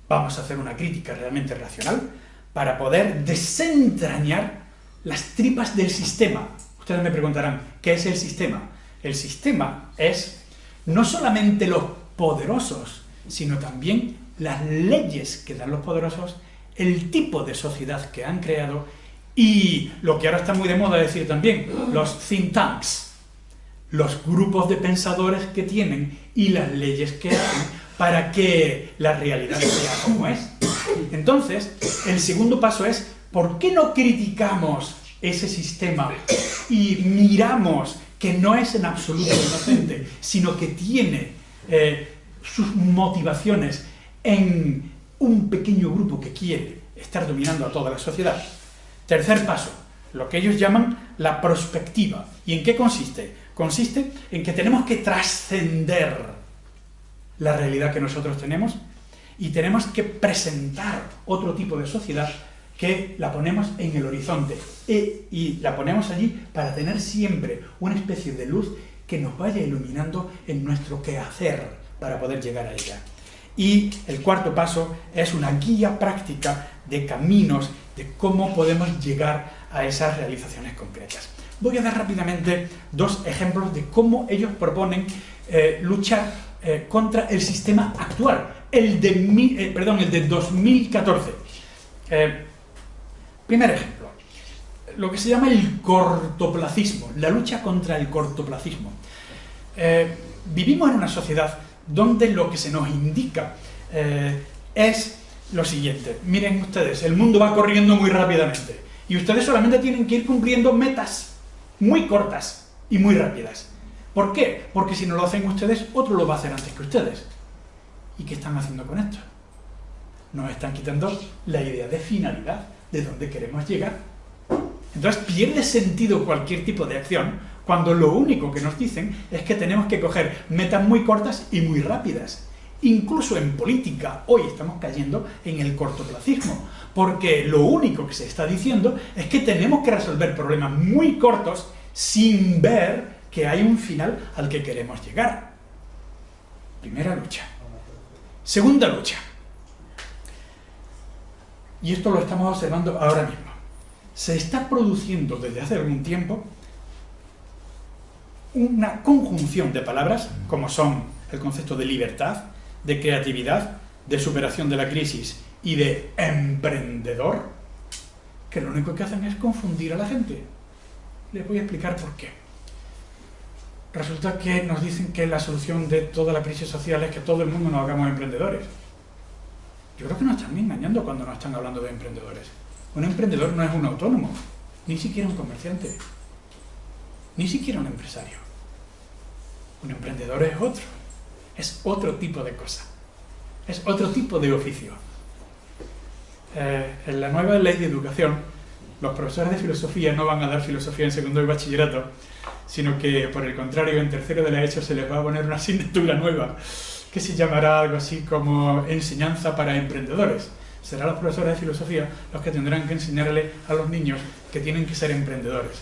Vamos a hacer una crítica realmente racional para poder desentrañar las tripas del sistema. Ustedes me preguntarán, ¿qué es el sistema? El sistema es no solamente los poderosos, sino también las leyes que dan los poderosos, el tipo de sociedad que han creado y lo que ahora está muy de moda decir también, los think tanks, los grupos de pensadores que tienen y las leyes que hacen para que la realidad sea como es. Entonces, el segundo paso es, ¿por qué no criticamos ese sistema y miramos que no es en absoluto inocente, sino que tiene sus motivaciones en un pequeño grupo que quiere estar dominando a toda la sociedad? Tercer paso, lo que ellos llaman la prospectiva. ¿Y en qué consiste? Consiste en que tenemos que trascender la realidad que nosotros tenemos y tenemos que presentar otro tipo de sociedad que la ponemos en el horizonte y la ponemos allí para tener siempre una especie de luz que nos vaya iluminando en nuestro quehacer para poder llegar a ella. Y el cuarto paso es una guía práctica de caminos de cómo podemos llegar a esas realizaciones concretas. Voy a dar rápidamente dos ejemplos de cómo ellos proponen luchar contra el sistema actual, el de 2014. Primer ejemplo, lo que se llama el cortoplacismo, la lucha contra el cortoplacismo. Vivimos en una sociedad donde lo que se nos indica es lo siguiente. Miren ustedes, el mundo va corriendo muy rápidamente y ustedes solamente tienen que ir cumpliendo metas muy cortas y muy rápidas. ¿Por qué? Porque si no lo hacen ustedes, otro lo va a hacer antes que ustedes. ¿Y qué están haciendo con esto? Nos están quitando la idea de finalidad, de dónde queremos llegar. Entonces pierde sentido cualquier tipo de acción cuando lo único que nos dicen es que tenemos que coger metas muy cortas y muy rápidas. Incluso en política hoy estamos cayendo en el cortoplacismo, porque lo único que se está diciendo es que tenemos que resolver problemas muy cortos sin ver que hay un final al que queremos llegar. Primera lucha. Segunda lucha. Y esto lo estamos observando ahora mismo. Se está produciendo desde hace algún tiempo una conjunción de palabras, como son el concepto de libertad, de creatividad, de superación de la crisis y de emprendedor, que lo único que hacen es confundir a la gente. Les voy a explicar por qué. Resulta que nos dicen que la solución de toda la crisis social es que todo el mundo nos hagamos emprendedores. Yo creo que nos están engañando cuando nos están hablando de emprendedores. Un emprendedor no es un autónomo, ni siquiera un comerciante, ni siquiera un empresario. Un emprendedor es otro tipo de cosa, es otro tipo de oficio. En la nueva ley de educación, los profesores de filosofía no van a dar filosofía en segundo de bachillerato, sino que, por el contrario, en tercero de la ESO se les va a poner una asignatura nueva que se llamará algo así como enseñanza para emprendedores. Serán los profesores de filosofía los que tendrán que enseñarle a los niños que tienen que ser emprendedores.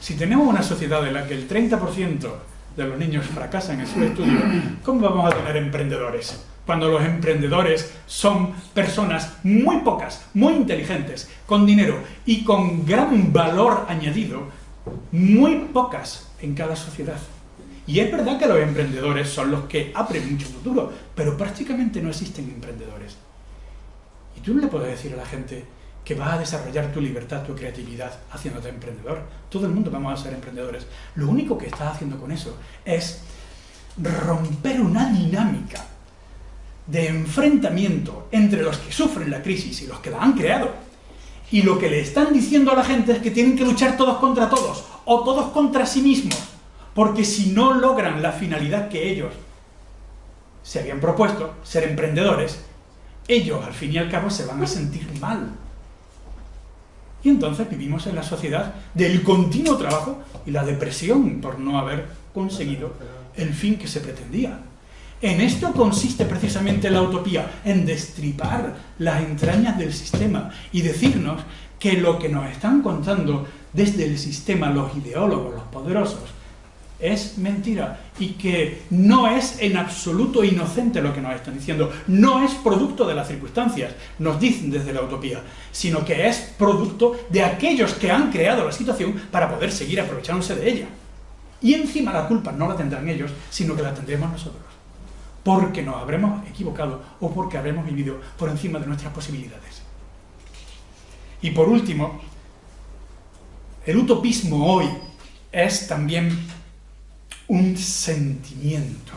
Si tenemos una sociedad en la que el 30% de los niños fracasan en sus estudios, ¿cómo vamos a tener emprendedores? Cuando los emprendedores son personas muy pocas, muy inteligentes, con dinero y con gran valor añadido, muy pocas en cada sociedad. Y es verdad que los emprendedores son los que abren mucho futuro, pero prácticamente no existen emprendedores. Y tú no le puedes decir a la gente que vas a desarrollar tu libertad, tu creatividad, haciéndote emprendedor. Todo el mundo vamos a ser emprendedores. Lo único que estás haciendo con eso es romper una dinámica de enfrentamiento entre los que sufren la crisis y los que la han creado. Y lo que le están diciendo a la gente es que tienen que luchar todos contra todos, o todos contra sí mismos, porque si no logran la finalidad que ellos se habían propuesto, ser emprendedores, ellos al fin y al cabo se van a sentir mal. Y entonces vivimos en la sociedad del continuo trabajo y la depresión por no haber conseguido el fin que se pretendía. En esto consiste precisamente la utopía, en destripar las entrañas del sistema y decirnos que lo que nos están contando desde el sistema los ideólogos, los poderosos, es mentira y que no es en absoluto inocente lo que nos están diciendo, no es producto de las circunstancias, nos dicen desde la utopía, sino que es producto de aquellos que han creado la situación para poder seguir aprovechándose de ella. Y encima la culpa no la tendrán ellos, sino que la tendremos nosotros, porque nos habremos equivocado o porque habremos vivido por encima de nuestras posibilidades. Y por último, el utopismo hoy es también un sentimiento.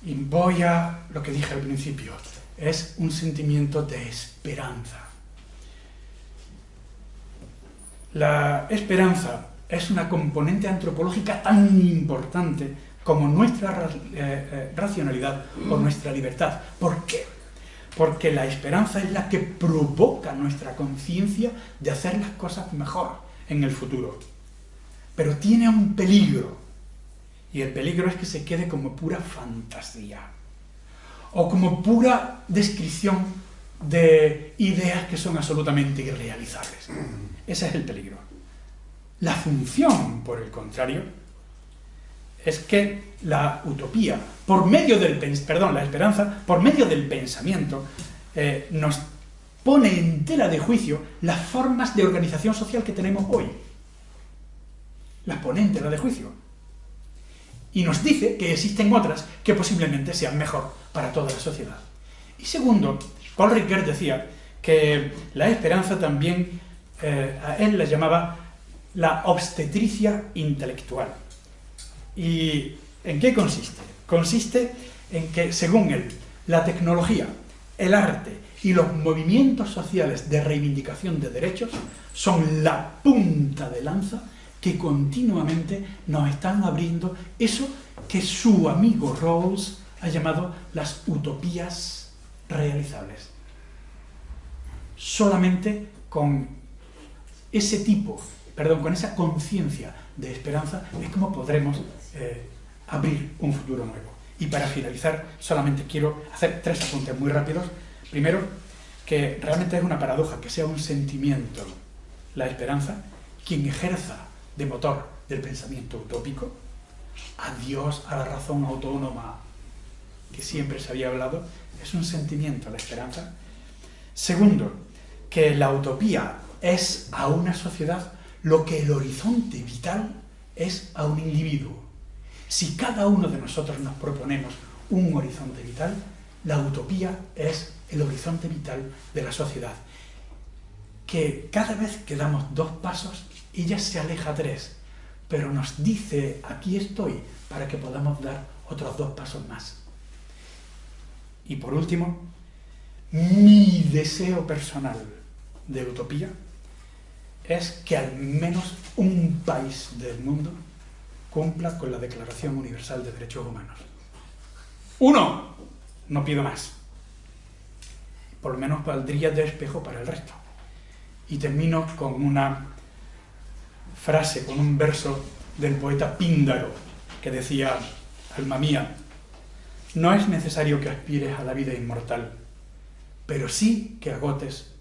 Y voy a lo que dije al principio, es un sentimiento de esperanza. La esperanza es una componente antropológica tan importante como nuestra racionalidad o nuestra libertad. ¿Por qué? Porque la esperanza es la que provoca nuestra conciencia de hacer las cosas mejor en el futuro. Pero tiene un peligro. Y el peligro es que se quede como pura fantasía o como pura descripción de ideas que son absolutamente irrealizables. Ese es el peligro. La función, por el contrario, es que la utopía, por medio del la esperanza, por medio del pensamiento, nos pone en tela de juicio las formas de organización social que tenemos hoy. Las pone en tela de juicio. Y nos dice que existen otras que posiblemente sean mejor para toda la sociedad. Y segundo, Paul Ricoeur decía que la esperanza también, a él la llamaba la obstetricia intelectual. ¿Y en qué consiste? Consiste en que, según él, la tecnología, el arte y los movimientos sociales de reivindicación de derechos son la punta de lanza que continuamente nos están abriendo eso que su amigo Rawls ha llamado las utopías realizables. Solamente con ese con esa conciencia de esperanza es como podremos abrir un futuro nuevo. Y para finalizar, solamente quiero hacer 3 apuntes muy rápidos. Primero, que realmente es una paradoja que sea un sentimiento, la esperanza, quien ejerza de motor del pensamiento utópico. Adiós a la razón autónoma que siempre se había hablado. Es un sentimiento, la esperanza. Segundo, que la utopía es a una sociedad lo que el horizonte vital es a un individuo. Si cada uno de nosotros nos proponemos un horizonte vital, la utopía es el horizonte vital de la sociedad. Que cada vez que damos 2 pasos, ella se aleja 3, pero nos dice, aquí estoy, para que podamos dar otros 2 pasos más. Y por último, mi deseo personal de utopía es que al menos un país del mundo cumpla con la Declaración Universal de Derechos Humanos. 1, no pido más. Por lo menos valdría de espejo para el resto. Y termino con una frase, con un verso del poeta Píndaro, que decía, alma mía, no es necesario que aspires a la vida inmortal, pero sí que agotes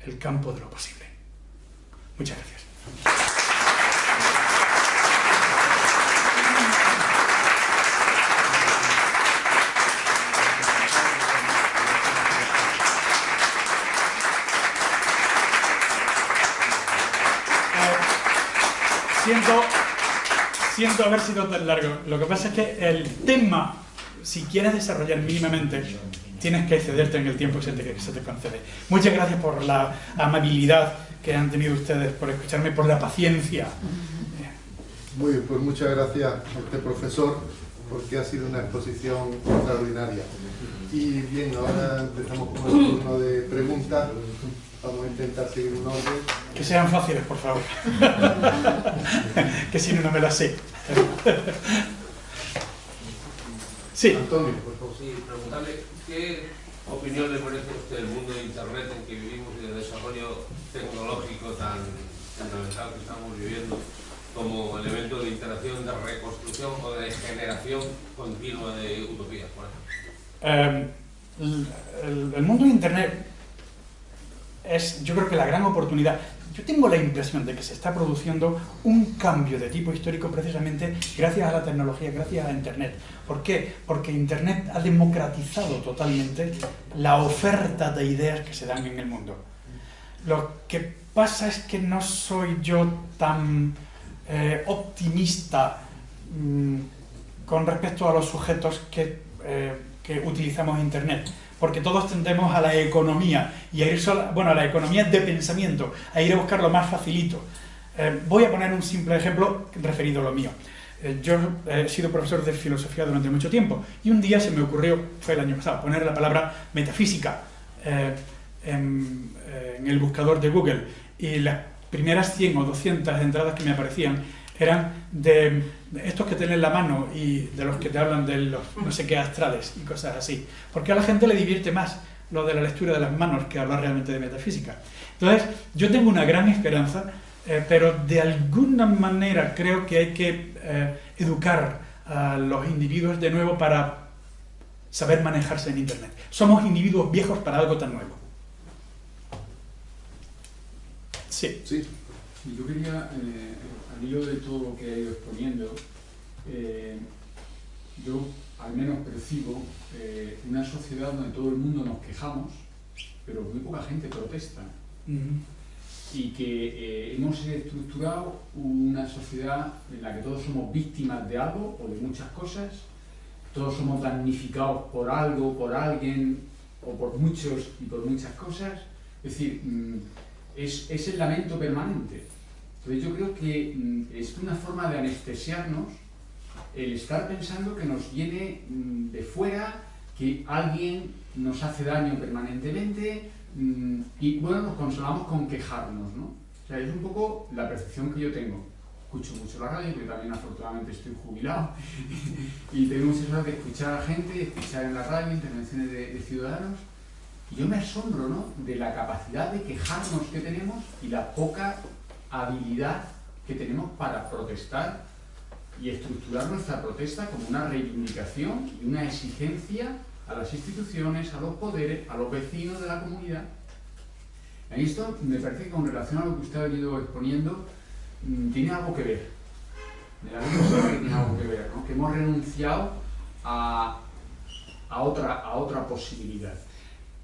el campo de lo posible. Muchas gracias. Siento haber sido tan largo. Lo que pasa es que el tema, si quieres desarrollar mínimamente, tienes que excederte en el tiempo que se te concede. Muchas gracias por la amabilidad que han tenido ustedes, por escucharme, por la paciencia. Muy bien, pues muchas gracias a usted, profesor, porque ha sido una exposición extraordinaria. Y bien, ahora empezamos con el turno de preguntas. Vamos a intentar seguir un orden. Que sean fáciles, por favor. Que si no, no me las sé. Sí. Antonio, por favor. Sí, preguntarle qué opinión le merece a usted el mundo de Internet en que vivimos y del desarrollo tecnológico tan fundamental que estamos viviendo como elemento de interacción, de reconstrucción o de generación continua de utopías, por ejemplo. El mundo de Internet es, yo creo que la gran oportunidad. Yo tengo la impresión de que se está produciendo un cambio de tipo histórico precisamente gracias a la tecnología, gracias a Internet. ¿Por qué? Porque Internet ha democratizado totalmente la oferta de ideas que se dan en el mundo. Lo que pasa es que no soy yo tan optimista con respecto a los sujetos que utilizamos Internet. Porque todos tendemos a la economía, y a ir a la economía de pensamiento, a ir a buscar lo más facilito. Voy a poner un simple ejemplo referido a lo mío. Yo he sido profesor de filosofía durante mucho tiempo, y un día se me ocurrió, fue el año pasado, poner la palabra metafísica en el buscador de Google, y las primeras 100 o 200 entradas que me aparecían eran de estos que tienen la mano y de los que te hablan de los no sé qué astrales y cosas así. Porque a la gente le divierte más lo de la lectura de las manos que hablar realmente de metafísica. Entonces, yo tengo una gran esperanza, pero de alguna manera creo que hay que educar a los individuos de nuevo para saber manejarse en Internet. Somos individuos viejos para algo tan nuevo. Sí. Sí. Yo quería, al hilo de todo lo que ha ido exponiendo, yo al menos percibo una sociedad donde todo el mundo nos quejamos, pero muy poca gente protesta. Y que hemos estructurado una sociedad en la que todos somos víctimas de algo o de muchas cosas, todos somos damnificados por algo, por alguien, o por muchos y por muchas cosas. Es decir, es el lamento permanente. Entonces yo creo que es una forma de anestesiarnos el estar pensando que nos viene de fuera, que alguien nos hace daño permanentemente, y bueno, nos consolamos con quejarnos, ¿no? O sea, es un poco la percepción que yo tengo. Escucho mucho la radio, porque también afortunadamente estoy jubilado, y tengo muchas horas de escuchar a gente, escuchar en la radio intervenciones de ciudadanos, y yo me asombro, ¿no?, de la capacidad de quejarnos que tenemos y la poca habilidad que tenemos para protestar y estructurar nuestra protesta como una reivindicación y una exigencia a las instituciones, a los poderes, a los vecinos de la comunidad. Y esto me parece que con relación a lo que usted ha venido exponiendo tiene algo que ver. Me da la impresión que tiene algo que ver, ¿no? Que hemos renunciado a otra posibilidad.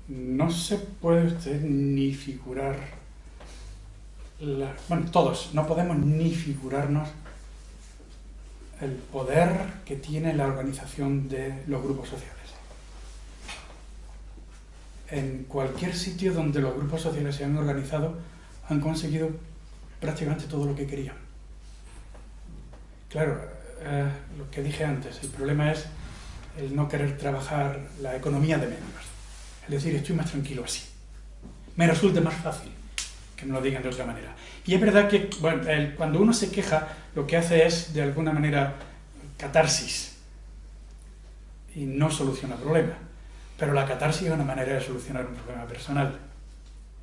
No se puede usted ni figurar, bueno, todos, no podemos ni figurarnos el poder que tiene la organización de los grupos sociales. En cualquier sitio donde los grupos sociales se han organizado, han conseguido prácticamente todo lo que querían. Claro, lo que dije antes, el problema es el no querer trabajar la economía de medios. Es decir, estoy más tranquilo así. Me resulta más fácil que me lo digan de otra manera. Y es verdad que bueno, cuando uno se queja, lo que hace es, de alguna manera, catarsis. Y no soluciona problemas. Pero la catarsis es una manera de solucionar un problema personal.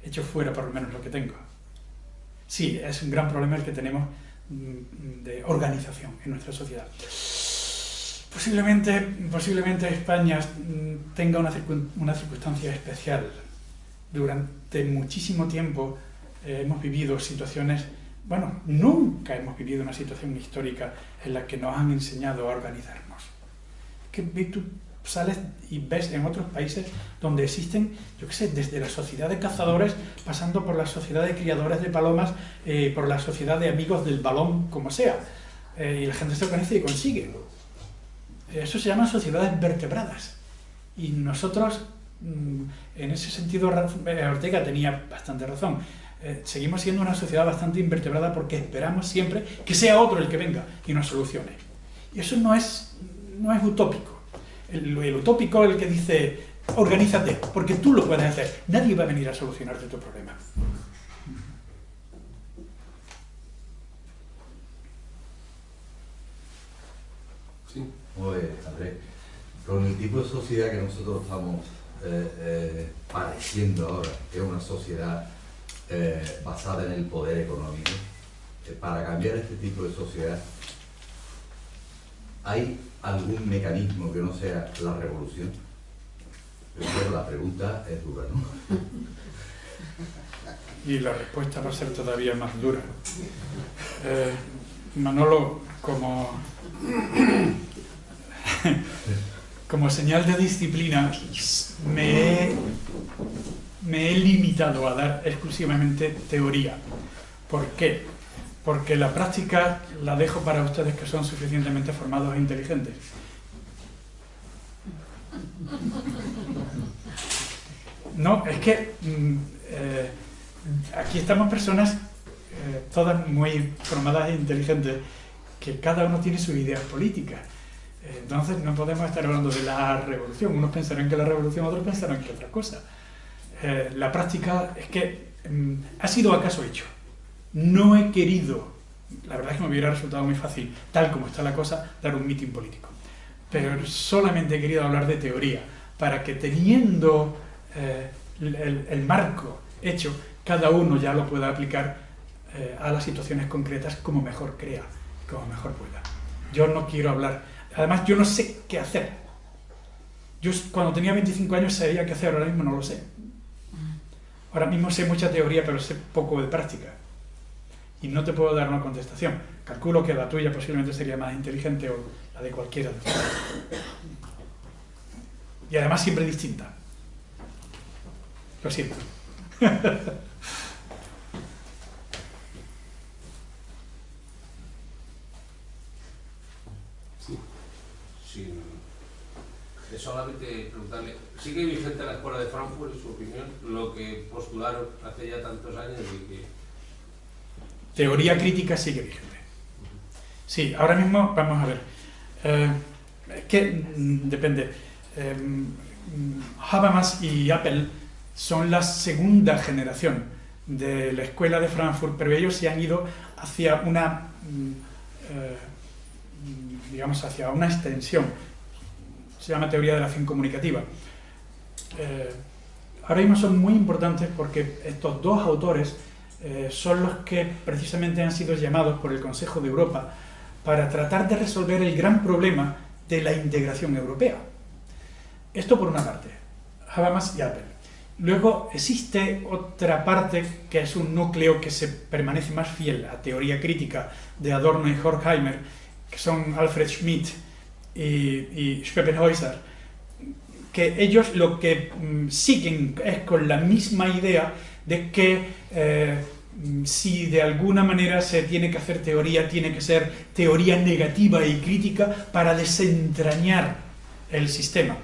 Hecho fuera, por lo menos, lo que tengo. Sí, es un gran problema el que tenemos de organización en nuestra sociedad. Posiblemente España tenga una circunstancia especial. Durante muchísimo tiempo hemos vivido situaciones, bueno, nunca hemos vivido una situación histórica en la que nos han enseñado a organizarnos. Que tú sales y ves en otros países donde existen, yo qué sé, desde la sociedad de cazadores, pasando por la sociedad de criadores de palomas, por la sociedad de amigos del balón, como sea. Y la gente se organiza y consigue. Eso se llama sociedades vertebradas. Y nosotros, en ese sentido, Ortega tenía bastante razón. Seguimos siendo una sociedad bastante invertebrada porque esperamos siempre que sea otro el que venga y nos solucione. Y eso no es utópico. El utópico es el que dice, organízate, porque tú lo puedes hacer. Nadie va a venir a solucionarte tu problema. Sí. Pues, Andrés, con el tipo de sociedad que nosotros estamos padeciendo ahora, que es una sociedad basada en el poder económico, para cambiar este tipo de sociedad, ¿hay algún mecanismo que no sea la revolución? Pero la pregunta es dura, ¿no? y la respuesta va a ser todavía más dura. Manolo, como señal de disciplina, me he limitado a dar exclusivamente teoría. ¿Por qué? Porque la práctica la dejo para ustedes que son suficientemente formados e inteligentes. No, es que aquí estamos personas, todas muy formadas e inteligentes, que cada uno tiene sus ideas políticas. Entonces no podemos estar hablando de la revolución. Unos pensarán que la revolución, otros pensarán que otra cosa. La práctica es que ha sido acaso hecho. No he querido, la verdad es que me hubiera resultado muy fácil, tal como está la cosa, dar un mitin político. Pero solamente he querido hablar de teoría, para que teniendo el marco hecho, cada uno ya lo pueda aplicar a las situaciones concretas como mejor crea, como mejor pueda. Yo no quiero hablar, además yo no sé qué hacer. Yo cuando tenía 25 años sabía qué hacer, ahora mismo no lo sé. Ahora mismo sé mucha teoría, pero sé poco de práctica. Y no te puedo dar una contestación. Calculo que la tuya posiblemente sería más inteligente o la de cualquiera de ustedes. Y además siempre distinta. Lo siento. Sí. Solamente preguntarle, ¿sigue vigente la Escuela de Frankfurt, en su opinión, lo que postularon hace ya tantos años de que... Teoría crítica sigue vigente. Sí, ahora mismo, vamos a ver. Es que depende. Habermas y Apple son la segunda generación de la Escuela de Frankfurt, pero ellos se han ido hacia una, digamos, hacia una extensión. Se llama teoría de la acción comunicativa. Ahora mismo son muy importantes porque estos dos autores son los que precisamente han sido llamados por el Consejo de Europa para tratar de resolver el gran problema de la integración europea. Esto por una parte, Habermas y Apple. Luego existe otra parte que es un núcleo que se permanece más fiel a teoría crítica de Adorno y Horkheimer, que son Alfred Schmidt y Schopenhauer, que ellos lo que siguen es con la misma idea de que si de alguna manera se tiene que hacer teoría, tiene que ser teoría negativa y crítica para desentrañar el sistema.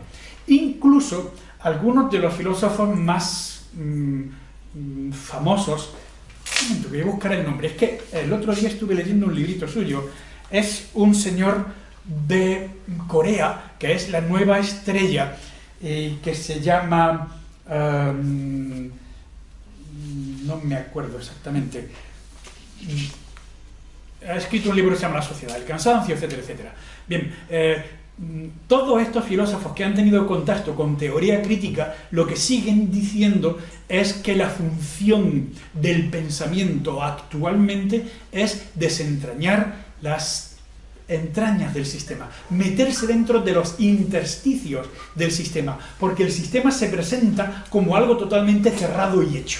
Incluso algunos de los filósofos más famosos, un momento, voy a buscar el nombre, es que el otro día estuve leyendo un librito suyo, es un señor de Corea, que es la nueva estrella, que se llama... no me acuerdo exactamente. Ha escrito un libro que se llama La sociedad, el cansancio, etcétera, etcétera. Bien, todos estos filósofos que han tenido contacto con teoría crítica, lo que siguen diciendo es que la función del pensamiento actualmente es desentrañar las entrañas del sistema, meterse dentro de los intersticios del sistema, porque el sistema se presenta como algo totalmente cerrado y hecho.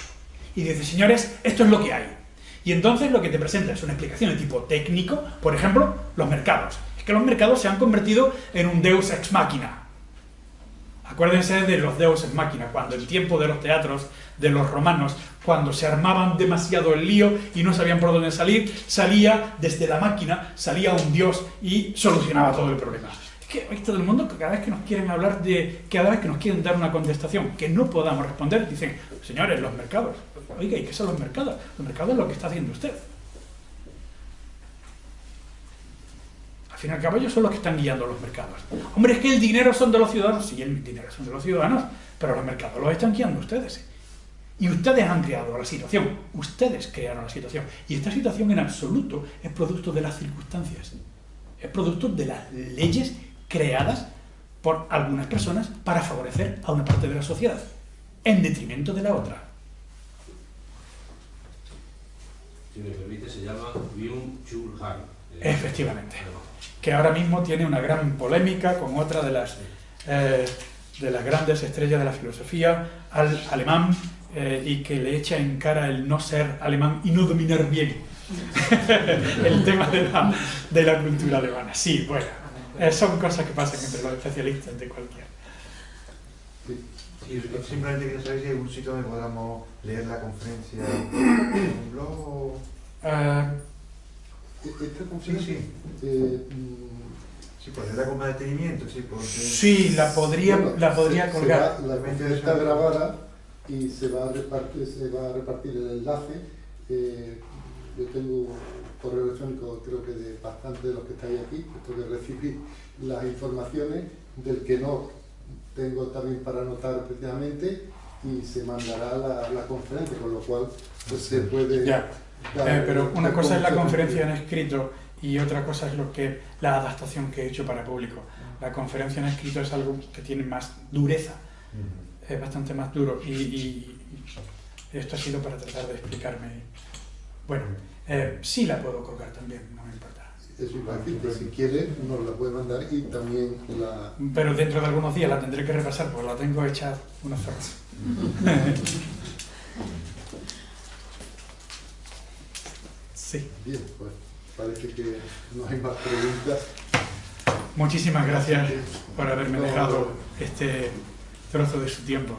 Y dice, señores, esto es lo que hay. Y entonces lo que te presenta es una explicación de tipo técnico, por ejemplo, los mercados. Es que los mercados se han convertido en un deus ex machina. Acuérdense de los deus ex machina, cuando el tiempo de los teatros de los romanos, cuando se armaban demasiado el lío y no sabían por dónde salir, salía desde la máquina, salía un dios y solucionaba todo el problema. Es que hoy todo el mundo, cada vez que nos quieren hablar de, cada vez que nos quieren dar una contestación que no podamos responder, dicen, señores, los mercados. Oiga, ¿y qué son los mercados? Los mercados es lo que está haciendo usted. Al fin y al cabo ellos son los que están guiando los mercados. Hombre, es que el dinero son de los ciudadanos. Sí, el dinero son de los ciudadanos, pero los mercados los están guiando ustedes. Y ustedes han creado la situación. Ustedes crearon la situación. Y esta situación en absoluto es producto de las circunstancias. Es producto de las leyes creadas por algunas personas para favorecer a una parte de la sociedad, en detrimento de la otra. Si me permite, se llama Byung-Chul Han. Efectivamente. Que ahora mismo tiene una gran polémica con otra de las grandes estrellas de la filosofía, alemán, y que le echa en cara el no ser alemán y no dominar bien el tema de la cultura alemana. Sí, bueno, son cosas que pasan entre los especialistas de cualquier. Sí, simplemente quiero saber si hay un sitio donde podamos leer la conferencia, un blog o... ¿Esta conferencia? Sí, pues leerla con más detenimiento, sí. Sí, la podría colgar. La conferencia está grabada y se va a repartir el enlace. Yo tengo un correo electrónico, creo que de bastante de los que estáis aquí, puesto que recibí las informaciones, del que no tengo también para anotar precisamente, y se mandará la conferencia, con lo cual pues, se puede... pero una cosa es la conferencia en escrito y otra cosa es la adaptación que he hecho para público. La conferencia en escrito es algo que tiene más dureza, es bastante más duro, y esto ha sido para tratar de explicarme. Bueno, sí la puedo colgar también, no me importa. Eso iba a decir, que si quiere nos la puede mandar y también la... Pero dentro de algunos días la tendré que repasar porque la tengo hecha unos zorros. Sí. Bien, pues parece que no hay más preguntas. Muchísimas gracias por haberme dejado este trozo de su tiempo.